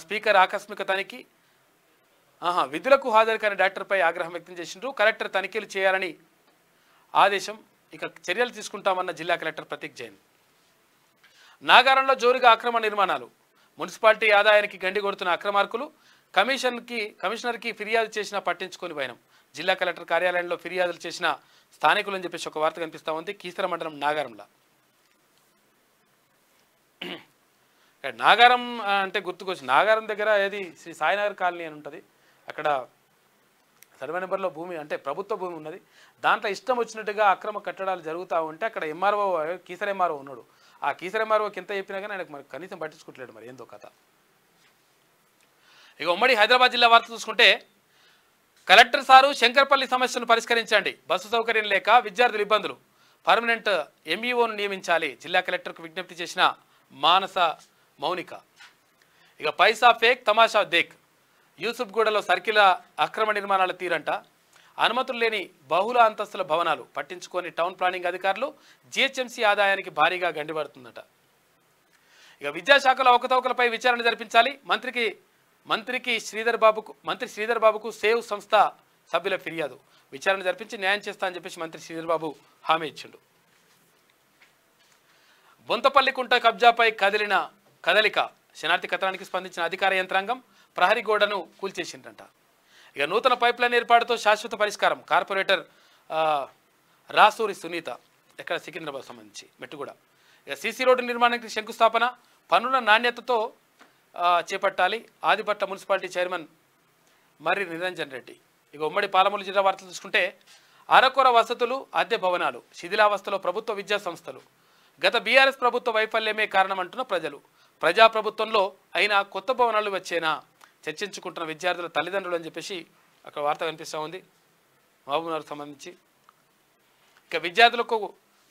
స్పీకర్ ఆకస్మిక తనిఖీ విధులకు హాజరు కాని డాక్టర్పై ఆగ్రహం వ్యక్తం చేసిండ్రు. కలెక్టర్ తనిఖీలు చేయాలని ఆదేశం. ఇక చర్యలు తీసుకుంటామన్న జిల్లా కలెక్టర్ ప్రతీక్ జైన్. నాగారంలో జోరుగా అక్రమ నిర్మాణాలు మున్సిపాలిటీ ఆదాయానికి గండి కొడుతున్న అక్రమార్కులు కమిషనర్కి ఫిర్యాదు చేసినా పట్టించుకొని పోయినాం. జిల్లా కలెక్టర్ కార్యాలయంలో ఫిర్యాదులు చేసిన స్థానికులు అని చెప్పేసి ఒక వార్త కనిపిస్తూ ఉంది. కీసర మండలం నాగారంలో. నాగారం అంటే గుర్తుకొచ్చి నాగారం దగ్గర ఏది శ్రీ సాయినగర్ కాలనీ అని ఉంటుంది. అక్కడ సర్వే నెంబర్లో భూమి అంటే ప్రభుత్వ భూమి ఉన్నది. దాంట్లో ఇష్టం వచ్చినట్టుగా అక్రమ కట్టడాలు జరుగుతూ ఉంటే అక్కడ ఎంఆర్ఓ కీసర ఎంఆర్ఓ ఉన్నాడు. ఆ కీసర ఎంఆర్ఓకి ఎంత చెప్పినా కానీ ఆయనకు మరి కనీసం పట్టించుకోవట్లేడు. మరి ఏందో కథ. ఇక ఉమ్మడి హైదరాబాద్ జిల్లా వార్త చూసుకుంటే కలెక్టర్ సారు శంకర్పల్లి సమస్యను పరిష్కరించండి బస్సు సౌకర్యం లేక విద్యార్థుల ఇబ్బందులు పర్మనెంట్ ఎంఈఓను నియమించాలి జిల్లా కలెక్టర్కు విజ్ఞప్తి చేసిన మానస మౌనిక. ఇక పైసా ఫేక్ తమాషా దేక్ యూసుఫ్గూడలో సర్కిల అక్రమ నిర్మాణాల తీరంట. అనుమతులు లేని బహుళ అంతస్తుల భవనాలు పట్టించుకొని టౌన్ ప్లానింగ్ అధికారులు జిహెచ్ఎంసీ ఆదాయానికి భారీగా గండిపడుతుందట. ఇక విద్యాశాఖలో అవకతవకలపై విచారణ జరిపించాలి మంత్రి శ్రీధర్ బాబుకు సేవ్ సంస్థ సభ్యుల ఫిర్యాదు. విచారణ జరిపించి న్యాయం చేస్తా అని చెప్పేసి మంత్రి శ్రీధర్ బాబు హామీ ఇచ్చిండు. బొంతపల్లి కుంట కబ్జాపై కదలిక శనార్థి కథనానికి స్పందించిన అధికార యంత్రాంగం ప్రహరీ గోడను కూల్చేసిందంట. ఇక నూతన పైప్లైన్ ఏర్పాటుతో శాశ్వత పరిష్కారం కార్పొరేటర్ రాసూరి సునీత ఎక్కడ సికింద్రాబాద్ సంబంధించి మెట్టుగూడ. ఇక సీసీ రోడ్డు నిర్మాణానికి శంకుస్థాపన పనుల నాణ్యతతో చేపట్టాలి ఆదిపట్ల మున్సిపాలిటీ చైర్మన్ మర్రి నిరంజన్ రెడ్డి. ఇక ఉమ్మడి పాలమూరు జిల్లా వార్తలు చూసుకుంటే అరకొర వసతులు అద్దె భవనాలు శిథిలావస్థలో ప్రభుత్వ విద్యా సంస్థలు గత బీఆర్ఎస్ ప్రభుత్వ వైఫల్యమే కారణమంటున్న ప్రజలు. ప్రజాప్రభుత్వంలో అయినా కొత్త భవనాలు వచ్చేనా చర్చించుకుంటున్న విద్యార్థుల తల్లిదండ్రులు అని చెప్పేసి అక్కడ వార్త కనిపిస్తూ ఉంది మహబూబ్నగర్కు సంబంధించి. ఇక విద్యార్థులకు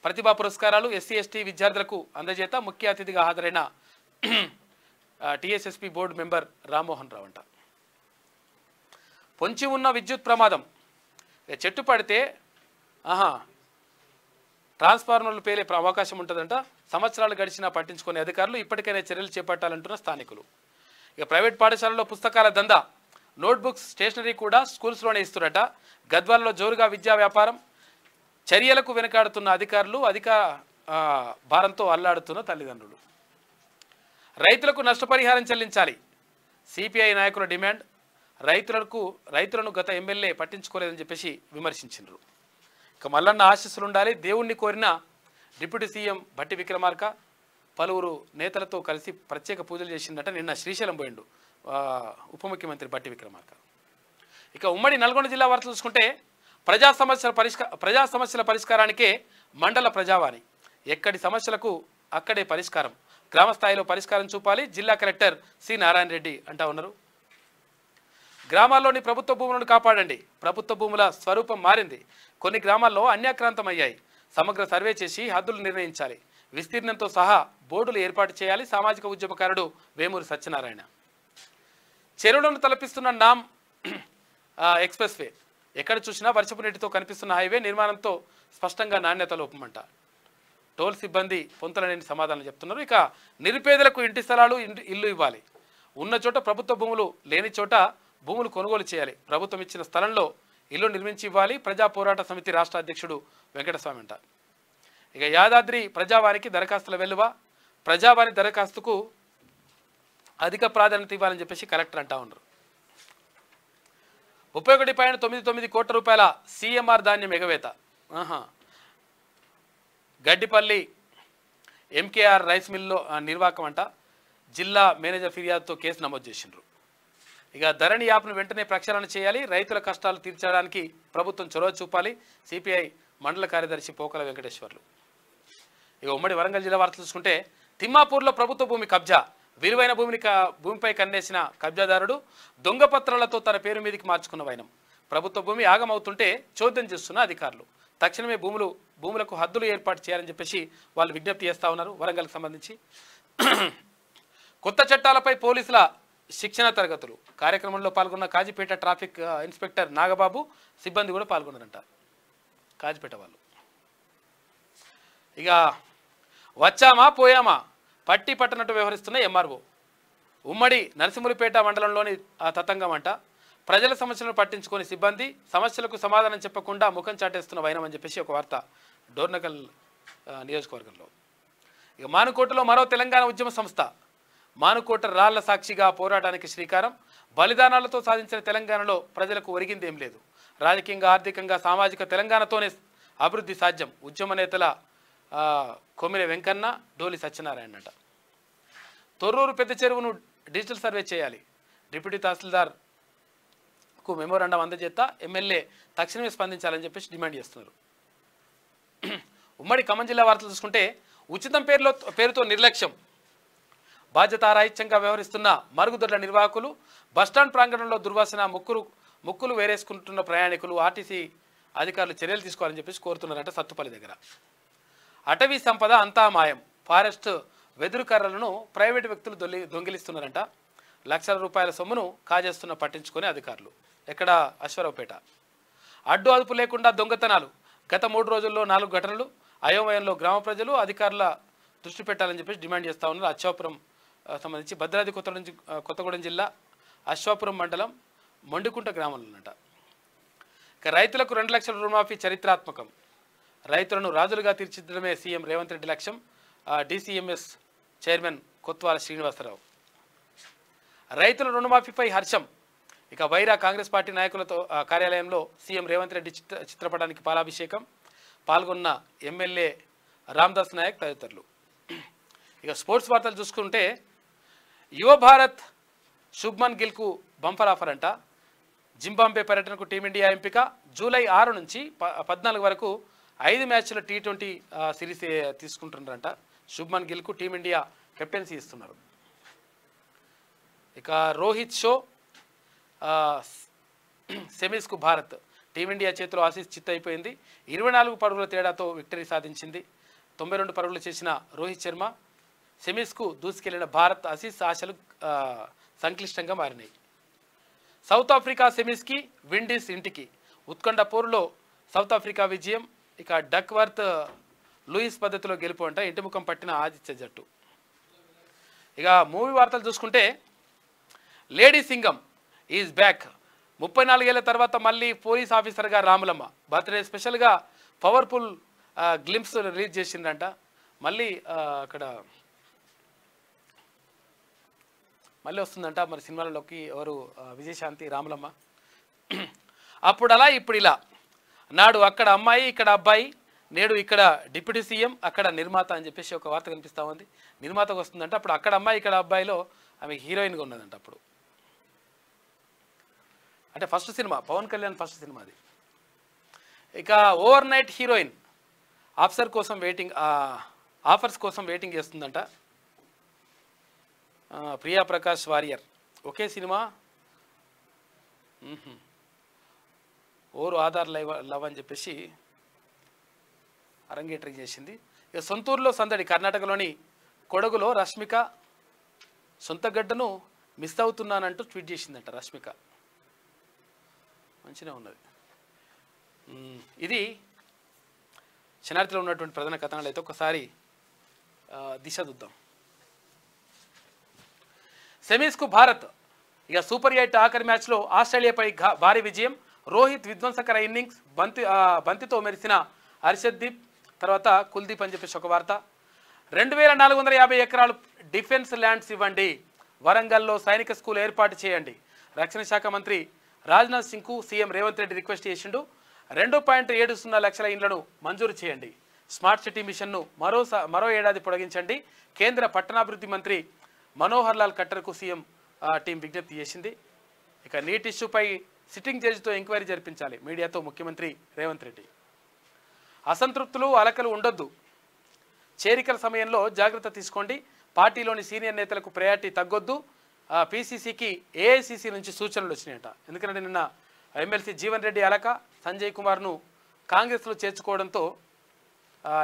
ప్రతిభా పురస్కారాలు ఎస్సీ ఎస్టీ విద్యార్థులకు అందజేత ముఖ్య అతిథిగా హాజరైన TSSP board member Rammohan Rao అంట. పొంచి ఉన్న విద్యుత్ ప్రమాదం చెట్టు పడితే ట్రాన్స్ఫార్మర్లు పేలే అవకాశం ఉంటుందంట. సంవత్సరాలు గడిచినా పట్టించుకునే అధికారులు ఇప్పటికైనా చర్యలు చేపట్టాలంటున్న స్థానికులు. ఇక ప్రైవేట్ పాఠశాలలో పుస్తకాల దందా నోట్బుక్స్ స్టేషనరీ కూడా స్కూల్స్లోనే ఇస్తున్నట. గద్వాలలో జోరుగా విద్యా వ్యాపారం చర్యలకు వెనకాడుతున్న అధికారులు, అధిక భారంతో అల్లాడుతున్న తల్లిదండ్రులు. రైతులకు నష్టపరిహారం చెల్లించాలి, సిపిఐ నాయకుల డిమాండ్. రైతులను గత ఎమ్మెల్యే పట్టించుకోలేదని చెప్పేసి విమర్శించారు. ఇక మల్లన్న ఆశీస్సులు ఉండాలి, దేవుణ్ణి కోరిన డిప్యూటీ సీఎం భట్టి విక్రమార్క పలువురు నేతలతో కలిసి ప్రత్యేక పూజలు చేసిందట. నిన్న శ్రీశైలం పోయిండు ఉప ముఖ్యమంత్రి భట్టి విక్రమార్క. ఇక ఉమ్మడి నల్గొండ జిల్లా వార్తలు చూసుకుంటే ప్రజా సమస్యల పరిష్కారానికే మండల ప్రజావాణి. ఎక్కడి సమస్యలకు అక్కడే పరిష్కారం, గ్రామ స్థాయిలో పరిష్కారం చూపాలి, జిల్లా కలెక్టర్ సి నారాయణ రెడ్డి అంటా ఉన్నారు. గ్రామాల్లోని ప్రభుత్వ భూములను కాపాడండి, ప్రభుత్వ భూముల స్వరూపం మారింది, కొన్ని గ్రామాల్లో అన్యాక్రాంతమయ్యాయి, సమగ్ర సర్వే చేసి హద్దులు నిర్ణయించాలి, విస్తీర్ణంతో సహా బోర్డులు ఏర్పాటు చేయాలి, సామాజిక ఉద్యమకారుడు వేమూరి సత్యనారాయణ. చెరువులను తలపిస్తున్న నామ్ ఎక్స్ప్రెస్ వే, ఎక్కడ చూసినా వర్షపు నీటితో కనిపిస్తున్న హైవే నిర్మాణంతో స్పష్టంగా నాణ్యత లోపమంట. టోల్ సిబ్బంది పొంతలనేని సమాధానం చెప్తున్నారు. ఇక నిరుపేదలకు ఇంటి స్థలాలు, ఇల్లు ఇవ్వాలి, ఉన్న చోట ప్రభుత్వ భూములు లేని చోట భూములు కొనుగోలు చేయాలి, ప్రభుత్వం ఇచ్చిన స్థలంలో ఇల్లు నిర్మించి ఇవ్వాలి, ప్రజా పోరాట సమితి రాష్ట్ర అధ్యక్షుడు వెంకటస్వామి అంట. ఇక యాదాద్రి ప్రజావానికి దరఖాస్తుల వెల్లువ, ప్రజావాణి దరఖాస్తుకు అధిక ప్రాధాన్యత ఇవ్వాలని చెప్పేసి కలెక్టర్ అంటా ఉన్నారు. 31.99 కోట్ల రూపాయల సిఎంఆర్ ధాన్యం ఎగవేత. గడ్డిపల్లి ఎంకేఆర్ రైస్ మిల్లో నిర్వాహకం అంట. జిల్లా మేనేజర్ ఫిర్యాదుతో కేసు నమోదు చేసిండ్రు. ఇక ధరణి యాప్ను వెంటనే ప్రక్షాళన చేయాలి, రైతుల కష్టాలు తీర్చడానికి ప్రభుత్వం చొరవ చూపాలి, సిపిఐ మండల కార్యదర్శి పోకల వెంకటేశ్వర్లు. ఇక ఉమ్మడి వరంగల్ జిల్లా వార్తలు చూసుకుంటే తిమ్మాపూర్లో ప్రభుత్వ భూమి కబ్జా, విలువైన భూమిపై కన్నేసిన కబ్జాదారుడు దొంగ పత్రాలతో తన పేరు మీదకి మార్చుకున్న వైనం. ప్రభుత్వ భూమి ఆగమవుతుంటే చోద్యం చేస్తున్న అధికారులు. తక్షణమే భూములకు హద్దులు ఏర్పాటు చేయాలని చెప్పేసి వాళ్ళు విజ్ఞప్తి చేస్తూ ఉన్నారు. వరంగల్కి సంబంధించి కొత్త చట్టాలపై పోలీసుల శిక్షణ తరగతులు కార్యక్రమంలో పాల్గొన్న కాజీపేట ట్రాఫిక్ ఇన్స్పెక్టర్ నాగబాబు సిబ్బంది కూడా పాల్గొన్నారంట, కాజీపేట వాళ్ళు. ఇక వచ్చామా పోయామా పట్టి పట్టనట్టు వ్యవహరిస్తున్న ఎంఆర్ఓ. ఉమ్మడి నరసింహులపేట మండలంలోని తతంగం అంట. ప్రజల సమస్యలను పట్టించుకొని సిబ్బంది, సమస్యలకు సమాధానం చెప్పకుండా ముఖం చాటేస్తున్న వైనం అని చెప్పేసి ఒక వార్త డోర్నకల్ నియోజకవర్గంలో. ఇక మానుకోటలో మరో తెలంగాణ ఉద్యమ సంస్థ. మానుకోట రాళ్ల సాక్షిగా పోరాటానికి శ్రీకారం. బలిదానాలతో సాధించిన తెలంగాణలో ప్రజలకు ఒరిగిందేం లేదు, రాజకీయంగా ఆర్థికంగా సామాజిక తెలంగాణతోనే అభివృద్ధి సాధ్యం. ఉద్యమ నేతల కొమ్మిన వెంకన్న, డోలి సత్యనారాయణ అంట. తొర్రూరు పెద్ద చెరువును డిజిటల్ సర్వే చేయాలి, డిప్యూటీ తహసీల్దార్కు మెమోరాండం అందజేస్తా, ఎమ్మెల్యే తక్షణమే స్పందించాలని చెప్పేసి డిమాండ్ చేస్తున్నారు. ఉమ్మడి ఖమ్మం జిల్లా వార్తలు చూసుకుంటే ఉచితం పేరుతో నిర్లక్ష్యం, బాధ్యతారాహిత్యంగా వ్యవహరిస్తున్న మరుగుదొడ్ల నిర్వాహకులు, బస్టాండ్ ప్రాంగణంలో దుర్వాసన, ముక్కులు వేరేసుకుంటున్న ప్రయాణికులు, ఆర్టీసీ అధికారులు చర్యలు తీసుకోవాలని చెప్పేసి కోరుతున్నారంట. సత్తుపల్లి దగ్గర అటవీ సంపద అంతా మాయం, ఫారెస్ట్ వెదురు కర్రలను ప్రైవేటు వ్యక్తులు దొంగిలిస్తున్నారంట. లక్షల రూపాయల సొమ్మును కాజేస్తున్న పట్టించుకునే అధికారులు. ఎక్కడ? అశ్వరావుపేట. అడ్డు అదుపు లేకుండా దొంగతనాలు, గత 3 రోజుల్లో 4 ఘటనలు. అయోమయంలో గ్రామ ప్రజలు, అధికారుల దృష్టి పెట్టాలని చెప్పేసి డిమాండ్ చేస్తూ ఉన్నారు. అశ్వాపురం సంబంధించి భద్రాద్రి కొత్తగూడెం జిల్లా అశ్వాపురం మండలం మొండికుంట గ్రామంలోనట. ఇక రైతులకు 2 లక్షల రుణమాఫీ చరిత్రాత్మకం, రైతులను రాజులుగా తీర్చిదిద్దడమే సీఎం రేవంత్ రెడ్డి లక్ష్యం. DCMS chairman Kotwala Srinivasarao. రైతుల రుణమాఫీపై హర్షం. ఇక వైరా కాంగ్రెస్ పార్టీ నాయకులతో కార్యాలయంలో సీఎం రేవంత్ రెడ్డి చిత్రపటానికి పాలాభిషేకం. పాల్గొన్న ఎమ్మెల్యే రామ్దాస్ నాయక్ తదితరులు. ఇక స్పోర్ట్స్ వార్తలు చూసుకుంటే యువ భారత్ శుభ్మన్ గిల్కు బంపర్ ఆఫర్ అంట. జింబాబ్వే పర్యటనకు టీమిండియా ఎంపిక. జూలై 6 నుంచి 14 వరకు 5 మ్యాచ్ల T20 సిరీస్ తీసుకుంటున్నారంట. శుభ్మన్ గిల్కు టీమిండియా కెప్టెన్సీ ఇస్తున్నారు. ఇక రోహిత్ షో సెమీస్కు భారత్, టీమిండియా చేతిలో ఆసీస్ చిత్తయిపోయింది. 24 పరుగుల తేడాతో విక్టరీ సాధించింది. 92 పరుగులు చేసిన రోహిత్ శర్మ. సెమీస్కు దూసుకెళ్లిన భారత్ ఆసీస్ ఆశలు సంక్లిష్టంగా మారినాయి. సౌత్ ఆఫ్రికా సెమీస్కి, విండీస్ ఇంటికి. ఉత్కంఠ పోరులో సౌత్ ఆఫ్రికా విజయం. ఇక డక్వర్త్ లూయిస్ పద్ధతిలో గెలుపు అంట. ఇంటిముఖం పట్టిన ఆదిత్య జట్టు. ఇక మూవీ వార్తలు చూసుకుంటే లేడీ సింగం ఈజ్ బ్యాక్. 34 ఏళ్ల తర్వాత మళ్ళీ పోలీస్ ఆఫీసర్గా రాములమ్మ. బర్త్డే స్పెషల్గా పవర్ఫుల్ గ్లింప్స్ రిలీజ్ చేసిందంట. మళ్ళీ అక్కడ మళ్ళీ వస్తుందంట మరి సినిమాలలోకి ఎవరు విజయశాంతి రాములమ్మ. అప్పుడు అలా ఇప్పుడు ఇలా, నాడు అక్కడ అమ్మాయి ఇక్కడ అబ్బాయి, నేడు ఇక్కడ డిప్యూటీ సీఎం అక్కడ నిర్మాత అని చెప్పేసి ఒక వార్త కనిపిస్తూ ఉంది. నిర్మాతకు వస్తుందంట. అప్పుడు అక్కడ అమ్మాయి ఇక్కడ అబ్బాయిలో ఆమె హీరోయిన్గా ఉన్నదంట. అప్పుడు అంటే first cinema, Pawan Kalyan first cinema అది. ఇక ఓవర్ నైట్ హీరోయిన్ ఆఫర్స్ కోసం వెయిటింగ్ చేస్తుందంట. ప్రియా ప్రకాష్ వారియర్ ఒకే సినిమా ఓరు ఆధార్ లవ్ అని చెప్పేసి అరంగేట్రం చేసింది. ఇక సొంతూరులో సందడి, కర్ణాటకలోని కొడగులో రష్మిక సొంత గడ్డను మిస్ అవుతున్నానంటూ ట్వీట్ చేసిందంట రష్మిక. మంచిగా ఉన్నది. ఇది శనార్థిలో ఉన్నటువంటి ప్రధాన కథనాలు. అయితే ఒకసారి దిశ చూద్దాం. సెమీస్కు భారత్. ఇక సూపర్ 8 ఆఖరి మ్యాచ్లో ఆస్ట్రేలియాపై భారీ విజయం. రోహిత్ విధ్వంసకర ఇన్నింగ్స్, బంతితో మెరిసిన హర్షదీప్, తర్వాత కుల్దీప్ అని చెప్పేసి ఒక వార్త. 2450 ఎకరాలు డిఫెన్స్ ల్యాండ్స్ ఇవ్వండి, వరంగల్లో సైనిక స్కూల్ ఏర్పాటు చేయండి. రక్షణ శాఖ మంత్రి రాజ్నాథ్ సింగ్కు సీఎం రేవంత్ రెడ్డి రిక్వెస్ట్ చేసిండు. 2.70 లక్షల ఇండ్లను మంజూరు చేయండి. స్మార్ట్ సిటీ మిషన్ను మరో ఏడాది పొడిగించండి. కేంద్ర పట్టణాభివృద్ధి మంత్రి మనోహర్ లాల్ ఖట్టర్కు సీఎం టీం విజ్ఞప్తి చేసింది. ఇక నీట్ ఇష్యూపై సిట్టింగ్ జడ్జితో ఎంక్వైరీ జరిపించాలి మీడియాతో ముఖ్యమంత్రి రేవంత్ రెడ్డి. అసంతృప్తులు అలకలు ఉండొద్దు, చేరికల సమయంలో జాగ్రత్త తీసుకోండి. పార్టీలోని సీనియర్ నేతలకు ప్రయారిటీ తగ్గొద్దు. పీసీసీకి ఏఐసీసీ నుంచి సూచనలు వచ్చినాయట. ఎందుకంటే నిన్న ఎమ్మెల్సీ జీవన్ రెడ్డి అలక సంజయ్ కుమార్ను కాంగ్రెస్లో చేర్చుకోవడంతో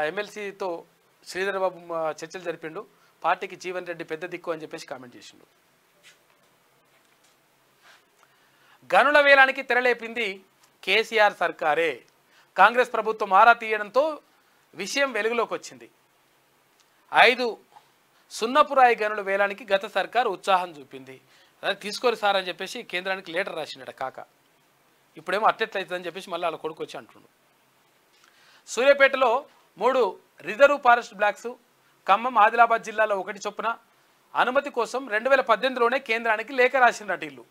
ఎమ్మెల్సీతో శ్రీధర్ బాబు చర్చలు జరిపిండు. పార్టీకి జీవన్ రెడ్డి పెద్ద దిక్కు అని చెప్పేసి కామెంట్ చేసిండు. గనుల వేలానికి తెరలేపింది కేసీఆర్ సర్కారే. కాంగ్రెస్ ప్రభుత్వం ఆరా తీయడంతో విషయం వెలుగులోకి వచ్చింది. 5 సున్నపురాయి గనుల వేలానికి గత సర్కారు ఉత్సాహం చూపింది. అదే తీసుకోరు సార్ అని చెప్పేసి కేంద్రానికి లెటర్ రాసినట కాక. ఇప్పుడేమో అట్టెట్లయితుందని చెప్పేసి మళ్ళీ వాళ్ళ కొడుకు వచ్చి అంటుండు. సూర్యాపేటలో 3 reserve forest blocks, Khammam Adilabad జిల్లాలో 1 చొప్పున అనుమతి కోసం 2018లోనే కేంద్రానికి లేఖ రాసినట్టు ఇల్లు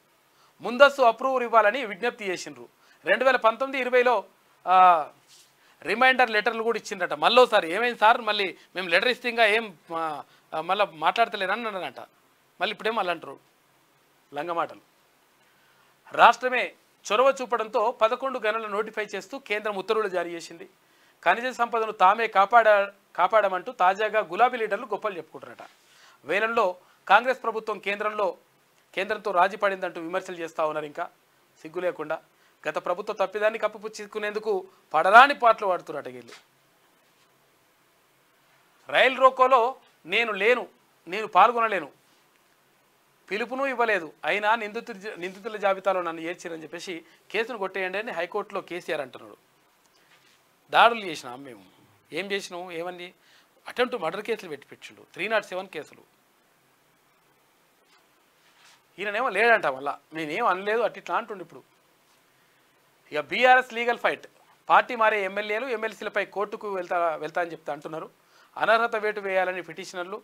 ముందస్తు అప్రూవల్ ఇవ్వాలని విజ్ఞప్తి చేసిండ్రు. 2019-20లో రిమైండర్ లెటర్లు కూడా ఇచ్చిండ్రట. మళ్ళీసారి ఏమైంది సార్, మళ్ళీ మేము లెటర్ ఇస్తే ఇంకా ఏం మళ్ళీ మాట్లాడతలేరని అన్నారంట. మళ్ళీ ఇప్పుడేం మళ్ళీ అంటారు లంగ మాటలు. రాష్ట్రమే చొరవ చూపడంతో 11 గనుల నోటిఫై చేస్తూ కేంద్రం ఉత్తర్వులు జారీ చేసింది. ఖనిజ సంపదను తామే కాపాడమంటూ తాజాగా గులాబీ లీడర్లు గొప్పలు చెప్పుకుంటారట. వేలంలో కాంగ్రెస్ ప్రభుత్వం కేంద్రంతో రాజీ పడిందంటూ విమర్శలు చేస్తూ ఉన్నారు. ఇంకా సిగ్గు లేకుండా గత ప్రభుత్వ తప్పిదాన్ని కప్పిపుచ్చుకునేందుకు పడరాని పాటలు పాడుతున్నట వీళ్ళు. రైల్ రోకోలో నేను పాల్గొనలేను, పిలుపును ఇవ్వలేదు, అయినా నిందితుల జాబితాలో నన్ను ఏర్చారని చెప్పేసి కేసును కొట్టేయండి అని హైకోర్టులో కేసీఆర్ అంటున్నాడు. దాడులు చేసినాం మేము, ఏం చేసినాం, ఏమని అటెంప్ట్ మర్డర్ కేసులు పెట్టిండు, 307 కేసులు. ఈయననేమో లేడంట. మళ్ళా నేనేం అనలేదు అట్లా అంటుండు. ఇప్పుడు ఇక బీఆర్ఎస్ లీగల్ ఫైట్, పార్టీ మారే ఎమ్మెల్యేలు ఎమ్మెల్సీలపై కోర్టుకు వెళ్తా అని చెప్తా అంటున్నారు. అనర్హత వేటు వేయాలని పిటిషనర్లు.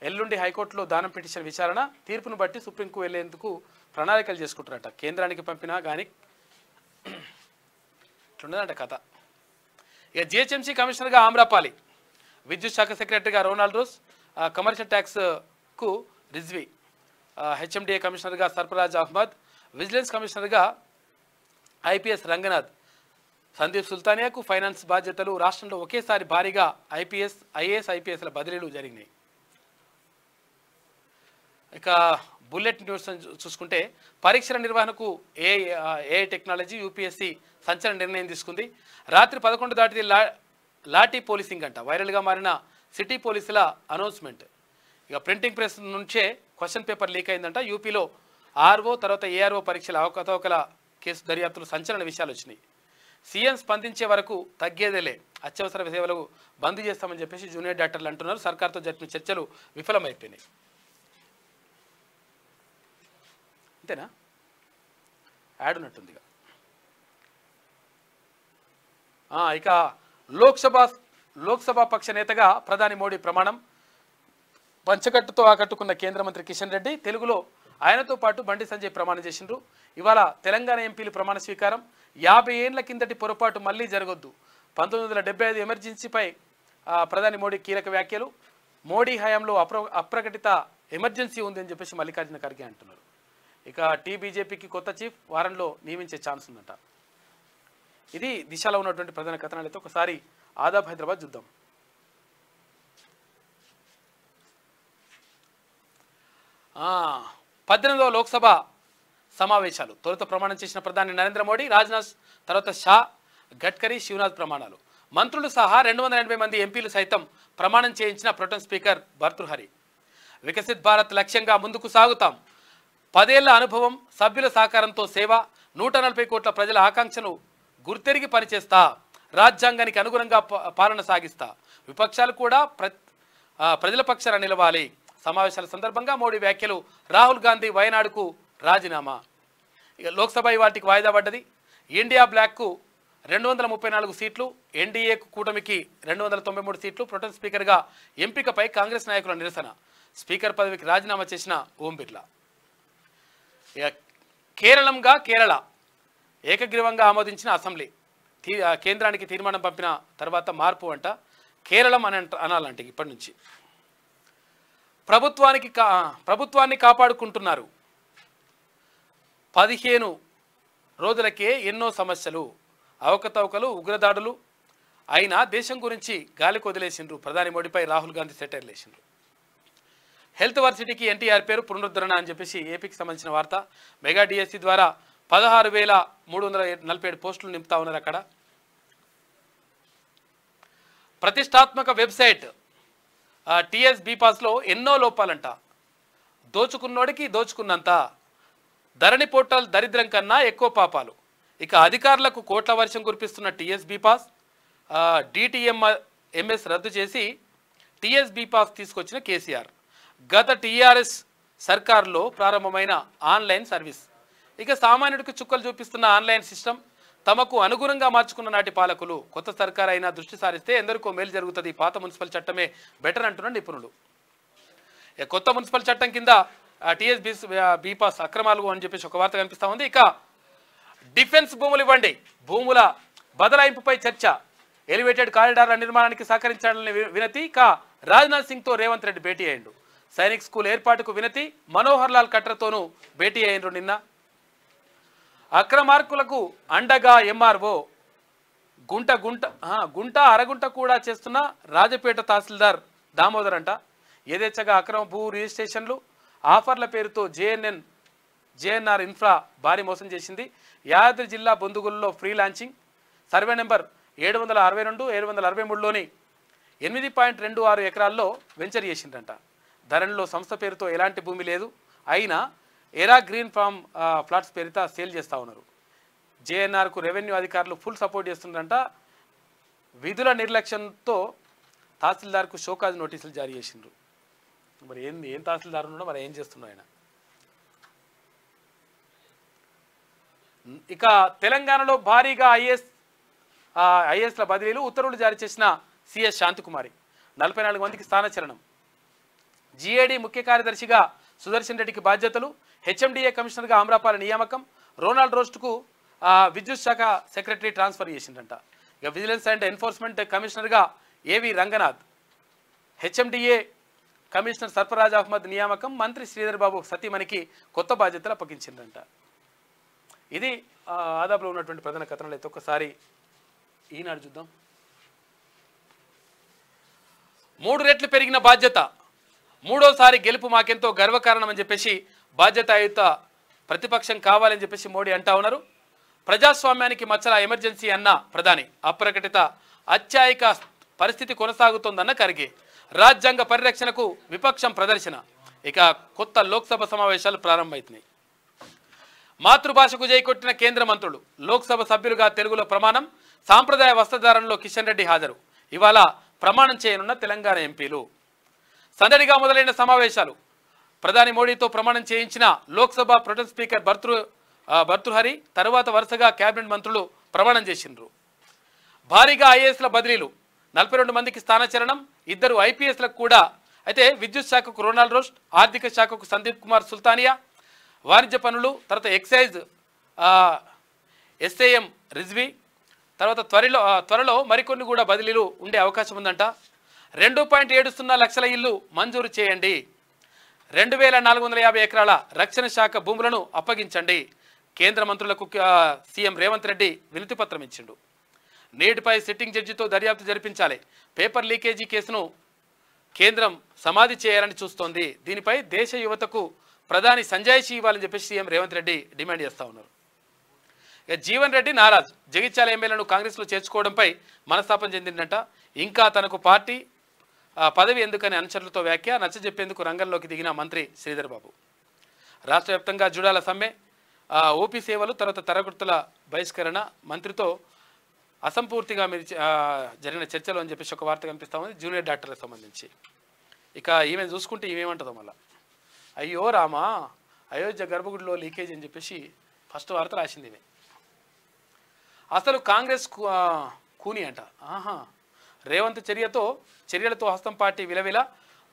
ఎల్లుండి హైకోర్టులో దానం పిటిషన్ విచారణ, తీర్పును బట్టి సుప్రీంకు వెళ్లేందుకు ప్రణాళికలు చేసుకుంటారట. కేంద్రానికి పంపినా కానీ ఇట్లుండదంట కథ. ఇక జిహెచ్ఎంసీ కమిషనర్గా ఆమ్రపాలి, విద్యుత్ శాఖ సెక్రటరీగా రోనాల్డ్ రోస్, కమర్షియల్ ట్యాక్స్కు రిజ్వీ, హెచ్ఎండిఏ కమిషనర్గా సర్ఫరాజ్ అహ్మద్, విజిలెన్స్ కమిషనర్గా ఐపీఎస్ రంగనాథ్, సందీప్ సుల్తానియాకు ఫైనాన్స్ బాధ్యతలు. రాష్ట్రంలో ఒకేసారి భారీగా ఐఏఎస్ ఐపీఎస్ల బదిలీలు జరిగినాయి. ఇక బుల్లెట్ న్యూస్ చూసుకుంటే పరీక్షల నిర్వహణకు ఏఐ టెక్నాలజీ యూపీఎస్సీ సంచలన నిర్ణయం తీసుకుంది. రాత్రి 11 దాటితే లాఠీ పోలీసింగ్ అంట. వైరల్గా మారిన సిటీ పోలీసుల అనౌన్స్మెంట్. ఇక ప్రింటింగ్ ప్రెస్ నుంచే క్వశ్చన్ పేపర్ లీక్ అయిందంట. యూపీలో ఆర్ఓ తర్వాత ఏఆర్ఓ పరీక్షల అవకతవకల కేసు దర్యాప్తులు సంచలన విషయాలు వచ్చినాయి. సీఎం స్పందించే వరకు తగ్గేదేలే, అత్యవసర సేవలకు బంద్ చేస్తామని చెప్పేసి జూనియర్ డాక్టర్లు అంటున్నారు. సర్కార్తో జరిపిన చర్చలు విఫలమైపోయినాయి. అంతేనా? యాడ్ ఉన్నట్టుందిగా. ఇక లోక్సభ పక్ష నేతగా ప్రధాని మోడీ ప్రమాణం. పంచకట్టుతో ఆకట్టుకున్న కేంద్ర మంత్రి కిషన్ రెడ్డి తెలుగులో ఆయనతో పాటు బండి సంజయ్ ప్రమాణం చేసిండ్రు. ఇవాళ తెలంగాణ ఎంపీలు ప్రమాణ స్వీకారం. 50 ఏళ్ల కిందటి పొరపాటు మళ్లీ జరగొద్దు. 1975 ఎమర్జెన్సీపై ప్రధాని మోడీ కీలక వ్యాఖ్యలు. మోడీ హయాంలో అప్రకటిత ఎమర్జెన్సీ ఉంది అని చెప్పేసి మల్లికార్జున ఖర్గే అంటున్నారు. ఇక బీజేపీకి కొత్త చీఫ్ వారంలో నియమించే ఛాన్స్ ఉందంట. ఇది దిశలో ఉన్నటువంటి ప్రధాన కథనాలతో ఒకసారి ఆదాబ్ హైదరాబాద్ చూద్దాం. 18వ లోక్సభ సమావేశాలు. తొలుత ప్రమాణం చేసిన ప్రధాని నరేంద్ర మోడీ, రాజ్నాథ్, తర్వాత షా, గడ్కరీ, శివనాథ్ ప్రమాణాలు. మంత్రులు సహా 280 మంది ఎంపీలు సైతం ప్రమాణం చేయించిన ప్రోటెం స్పీకర్ భర్తృహరి. వికసిత్ భారత్ లక్ష్యంగా ముందుకు సాగుతాం. 10 ఏళ్ల అనుభవం, సభ్యుల సహకారంతో సేవ, 140 కోట్ల ప్రజల ఆకాంక్షను గుర్తెరిగి పనిచేస్తా, రాజ్యాంగానికి అనుగుణంగా పాలన సాగిస్తా, విపక్షాలు కూడా ప్రజల పక్షాన నిలవాలి. సమావేశాల సందర్భంగా మోడీ వ్యాఖ్యలు. రాహుల్ గాంధీ వయనాడుకు రాజీనామా. ఇక లోక్సభ ఇవాటికి వాయిదా పడ్డది. ఇండియా బ్లాక్కు 234 సీట్లు, ఎన్డీఏకు కూటమికి 293 సీట్లు. ప్రోటెం స్పీకర్గా ఎంపికపై కాంగ్రెస్ నాయకుల నిరసన. స్పీకర్ పదవికి రాజీనామా చేసిన ఓం బిర్లా. ఇక కేరళ ఏకగ్రీవంగా ఆమోదించిన అసెంబ్లీ. కేంద్రానికి తీర్మానం పంపిన తర్వాత మార్పు అంట. కేరళం అని అనాలంటే ఇప్పటి నుంచి. ప్రభుత్వాన్ని కాపాడుకుంటున్నారు. 15 రోజులకే ఎన్నో సమస్యలు, అవకతవకలు, ఉగ్రదాడులు అయినా దేశం గురించి గాలికి వదిలేసిండ్రు. ప్రధాని మోడీపై రాహుల్ గాంధీ సెటైర్లు వేసిండ్రు. హెల్త్ వర్సిటీకి ఎన్టీఆర్ పేరు పునరుద్ధరణ అని చెప్పేసి ఏపీకి సంబంధించిన వార్త. మెగా డిఎస్సి ద్వారా 16,347 పోస్టులు నింపుతా ఉన్నారు. అక్కడ ప్రతిష్టాత్మక వెబ్సైట్ టీఎస్ బీపాస్లో ఎన్నో లోపాలంట. దోచుకున్నోడికి దోచుకున్నంత. ధరణి పోర్టల్ దరిద్రం కన్నా ఎక్కువ పాపాలు. ఇక అధికారులకు కోట్ల వర్షం కురిపిస్తున్న టీఎస్ బీపాస్. డిటిఎంఎస్ రద్దు చేసి టీఎస్ బీపాస్ తీసుకొచ్చిన కేసీఆర్. గత టీఆర్ఎస్ సర్కార్లో ప్రారంభమైన ఆన్లైన్ సర్వీస్. ఇక సామాన్యుడికి చుక్కలు చూపిస్తున్న ఆన్లైన్ సిస్టమ్. తమకు అనుగుణంగా మార్చుకున్న నాటి పాలకులు. కొత్త సర్కార్ అయినా దృష్టి సారిస్తే ఎందరికో మేలు జరుగుతుంది. పాత మున్సిపల్ చట్టమే బెటర్ అంటున్న నిపుణులు. కొత్త మున్సిపల్ చట్టం కింద టీఎస్ బీపాస్ అక్రమాలు అని చెప్పేసి ఒక వార్త కనిపిస్తూ ఉంది. ఇక డిఫెన్స్ భూములు ఇవ్వండి, భూముల బదలాయింపుపై చర్చ. ఎలివేటెడ్ కారిడార్ల నిర్మాణానికి సహకరించాలని వినతి. ఇక రాజ్నాథ్ సింగ్తో రేవంత్ రెడ్డి భేటీ అయ్యిండు. సైనిక్ స్కూల్ ఏర్పాటుకు వినతి. మనోహర్ లాల్ ఖట్టర్తోనూ భేటీ అయ్యిండ్రు నిన్న. అక్రమార్కులకు అండగా ఎంఆర్ఓ. గుంట అరగుంట కూడా చేస్తున్న రాజపేట తహసీల్దార్ దామోదర్ అంట. యథేచ్ఛగా అక్రమ భూ రిజిస్ట్రేషన్లు, ఆఫర్ల పేరుతో జేఎన్ఆర్ ఇన్ఫ్రా భారీ మోసం చేసింది. యాదాద్రి జిల్లా బొందుగుల్లో ఫ్రీ లాంచింగ్. సర్వే నెంబర్ 762, 763లోని 8.26 ఎకరాల్లో వెంచర్ చేసిందంట. ధరణిలో సంస్థ పేరుతో ఎలాంటి భూమి లేదు. అయినా ఎరా గ్రీన్ ఫామ్ ఫ్లాట్స్ పేరిట సేల్ చేస్తూ ఉన్నారు. జేఎన్ఆర్కు రెవెన్యూ అధికారులు ఫుల్ సపోర్ట్ చేస్తున్నారంట. విధుల నిర్లక్ష్యంతో తహసీల్దార్కు షోకాజ్ నోటీసులు జారీ చేసిండ్రు. మరి ఏం తహసీల్దార్ ఉన్నాడో మరి ఏం చేస్తున్నాడు ఆయన. ఇక తెలంగాణలో భారీగా ఐఏఎస్ల బదిలీలు. ఉత్తర్వులు జారీ చేసిన సిఎస్ శాంతికుమారి. 44 మందికి స్థానచలనం. జిఏడి ముఖ్య కార్యదర్శిగా సుదర్శన్ రెడ్డికి బాధ్యతలు. హెచ్ఎండిఏ కమిషనర్గా ఆమ్రాపాల నియామకం. రోనాల్డ్ రోస్ట్కు విద్యుత్ శాఖ సెక్రటరీ ట్రాన్స్ఫర్ చేసిందంట. ఇక విజిలెన్స్ అండ్ ఎన్ఫోర్స్మెంట్ కమిషనర్గా ఏవి రంగనాథ్. హెచ్ఎండిఏ కమిషనర్ సర్ఫరాజ్ అహ్మద్ నియామకం. మంత్రి శ్రీధర్ బాబు సతీమణికి కొత్త బాధ్యతలు అప్పగించిందంట. ఇది ఆదాబ్లో ఉన్నటువంటి ప్రధాన కథనాలు. అయితే ఒక్కసారి ఈనాడు చూద్దాం. 3 రెట్లు పెరిగిన బాధ్యత, మూడోసారి గెలుపు మాకెంతో గర్వకారణం అని చెప్పేసి బాధ్యతాయుత ప్రతిపక్షం కావాలని చెప్పేసి మోడీ అంటా ఉన్నారు. ప్రజాస్వామ్యానికి మచ్చల ఎమర్జెన్సీ అన్న ప్రధాని. అప్రకటిత అత్యాయిక పరిస్థితి కొనసాగుతోందన్న ఖర్గే. రాజ్యాంగ పరిరక్షణకు విపక్షం ప్రదర్శన. ఇక కొత్త లోక్సభ సమావేశాలు ప్రారంభమవుతున్నాయి. మాతృభాషకు జైకొట్టిన కేంద్ర మంత్రులు. లోక్సభ సభ్యులుగా తెలుగులో ప్రమాణం. సాంప్రదాయ వస్త్రధారణలో కిషన్ రెడ్డి హాజరు. ఇవాళ ప్రమాణం చేయనున్న తెలంగాణ ఎంపీలు. సందడిగా మొదలైన సమావేశాలు. ప్రధాని మోడీతో ప్రమాణం చేయించిన లోక్సభ ప్రొటెం స్పీకర్ భర్తృహరి. తర్వాత వరుసగా కేబినెట్ మంత్రులు ప్రమాణం చేసిండ్రు. భారీగా ఐఏఎస్ల బదిలీలు 42 మందికి స్థానచలనం, 2 ఐపీఎస్లకు కూడా. అయితే విద్యుత్ శాఖకు రొనాల్డ్ రోస్ట్, ఆర్థిక శాఖకు సందీప్ కుమార్ సుల్తానియా, వాణిజ్య పనులు, తర్వాత ఎక్సైజ్ ఎస్ఏఎం రిజ్వీ, తర్వాత త్వరలో మరికొన్ని కూడా బదిలీలు ఉండే అవకాశం ఉందంట. 2.70 లక్షల ఇల్లు మంజూరు చేయండి, 2450 ఎకరాల రక్షణ శాఖ భూములను అప్పగించండి. కేంద్ర మంత్రులకు సీఎం రేవంత్ రెడ్డి వినతి పత్రం ఇచ్చిండు. నీటిపై సిట్టింగ్ జడ్జితో దర్యాప్తు జరిపించాలి, పేపర్ లీకేజీ కేసును కేంద్రం సమాధి చేయాలని చూస్తోంది. దీనిపై దేశ యువతకు ప్రధాని సంజాయిషి ఇవ్వాలని చెప్పేసి సీఎం రేవంత్ రెడ్డి డిమాండ్ చేస్తూ ఉన్నారు. ఇక జీవన్ రెడ్డి నారాజ్, జగిత్యాల ఎమ్మెల్యేలను కాంగ్రెస్లో చేర్చుకోవడంపై మనస్తాపం చెందిందంట. ఇంకా తనకు పార్టీ పదవి ఎందుకని అనుచరులతో వ్యాఖ్య, నచ్చజెప్పేందుకు రంగంలోకి దిగిన మంత్రి శ్రీధర్ బాబు. రాష్ట్ర వ్యాప్తంగా జూడాల సమ్మె, ఓపీ సేవలు, తర్వాత తరగతుల బహిష్కరణ, మంత్రితో అసంపూర్తిగా జరిగిన చర్చలు అని చెప్పేసి ఒక వార్త కనిపిస్తూ ఉంది జూనియర్ డాక్టర్లకు సంబంధించి. ఇక ఈమె చూసుకుంటే ఈమెమంటుందో మళ్ళీ, అయ్యో రామా అయోధ్య గర్భగుడిలో లీకేజ్ అని చెప్పేసి ఫస్ట్ వార్త రాసింది ఈమె. అసలు కాంగ్రెస్ కూని అంట. రేవంత్ చర్యలతో హస్తం పార్టీ విలవిల,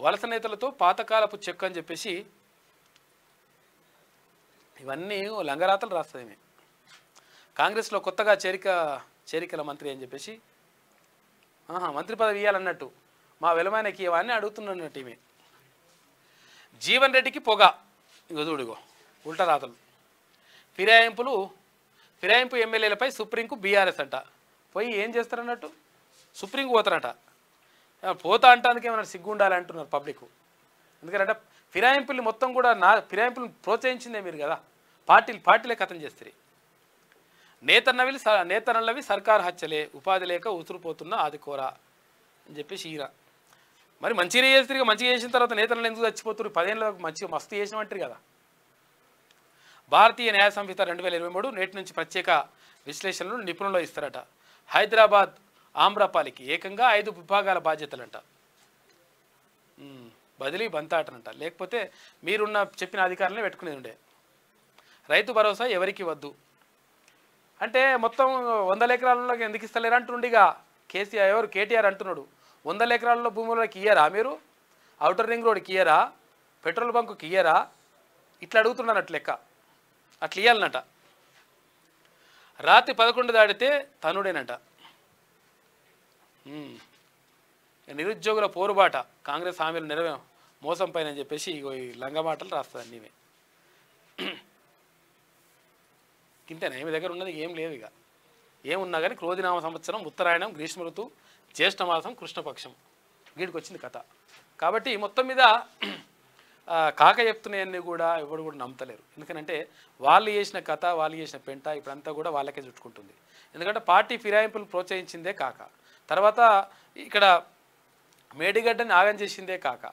వలస నేతలతో పాతకాలపు చెక్ అని చెప్పేసి ఇవన్నీ లంగరాతలు రాస్తుంది. కాంగ్రెస్లో కొత్తగా చేరికల మంత్రి అని చెప్పేసి మంత్రి పదవి ఇవ్వాలన్నట్టు మా వెలమైనకి ఇవన్నీ అడుగుతున్నట్టు ఈమె. జీవన్ రెడ్డికి పొగ, ఇంకో చూడుగో ఉల్టా రాతలు. ఫిరాయింపు ఎమ్మెల్యేలపై సుప్రీంకు బీఆర్ఎస్ అంట. పోయి ఏం చేస్తారన్నట్టు సుప్రీంకు పోతారట. పోతా అంటానికి ఏమన్నా సిగ్గు ఉండాలి అంటున్నారు పబ్లిక్. ఎందుకంటే ఫిరాయింపుల్ని మొత్తం కూడా ఫిరాయింపులను ప్రోత్సహించిందే మీరు కదా, పార్టీలే కథం చేస్తారు. నేతన్నవి సర్కార్ హత్యలే, ఉపాధి లేక ఉసురుపోతున్న ఆదికోరా అని చెప్పేసి ఈయన. మరి మంచిగా చేస్తారు, మంచిగా చేసిన తర్వాత నేతలను ఎందుకు చచ్చిపోతున్నారు? 10 ఏళ్ళ మంచిగా మస్తు చేసినట్టు కదా. భారతీయ న్యాయ సంహిత 2023 నేటి నుంచి ప్రత్యేక విశ్లేషణలు నిపుణులు ఇస్తారట. హైదరాబాద్ ఆమ్రపాలికి ఏకంగా 5 విభాగాల బాధ్యతలంట. బదిలీ బంతాటనంట. లేకపోతే మీరున్న చెప్పిన అధికారులనే పెట్టుకునేది ఉండే. రైతు భరోసా ఎవరికి వద్దు అంటే మొత్తం 100 ఎకరాలలోకి ఎందుకు ఇస్తలేరు అంటుండిగా కేటీఆర్ అంటున్నాడు. 100 ఎకరాలలో భూములకి ఇయ్యరా మీరు? ఔటర్ రింగ్ రోడ్కి ఇయ్యరా? పెట్రోల్ బంకుకి ఇయ్యరా? ఇట్లా అడుగుతున్నట్టు లెక్క. అట్లా ఇయ్యాలన్నట. రాత్రి 11 దాటితే తనుడేనంట. నిరుద్యోగుల పోరుబాట, కాంగ్రెస్ హామీలు మోసం పైన అని చెప్పేసి ఈ లంగమాటలు రాస్తుంది అన్నీమే. ఇంతేనా ఈమె దగ్గర ఉన్నది? ఏం లేదు. ఇక ఏమున్నా కానీ క్రోధినామ సంవత్సరం, ఉత్తరాయణం, గ్రీష్మ ఋతువు, జ్యేష్ఠమాసం, కృష్ణపక్షం, వీడికి వచ్చింది కథ. కాబట్టి మొత్తం మీద కాక చెప్తున్నాయన్నీ కూడా ఎవరు కూడా నమ్మతలేరు. ఎందుకంటే వాళ్ళు చేసిన కథ, వాళ్ళు చేసిన పెంట ఇప్పుడంతా కూడా వాళ్ళకే చుట్టుకుంటుంది. ఎందుకంటే పార్టీ ఫిరాయింపులు ప్రోత్సహించిందే కాక, తర్వాత ఇక్కడ మేడిగడ్డని ఆగం చేసిందే కాక,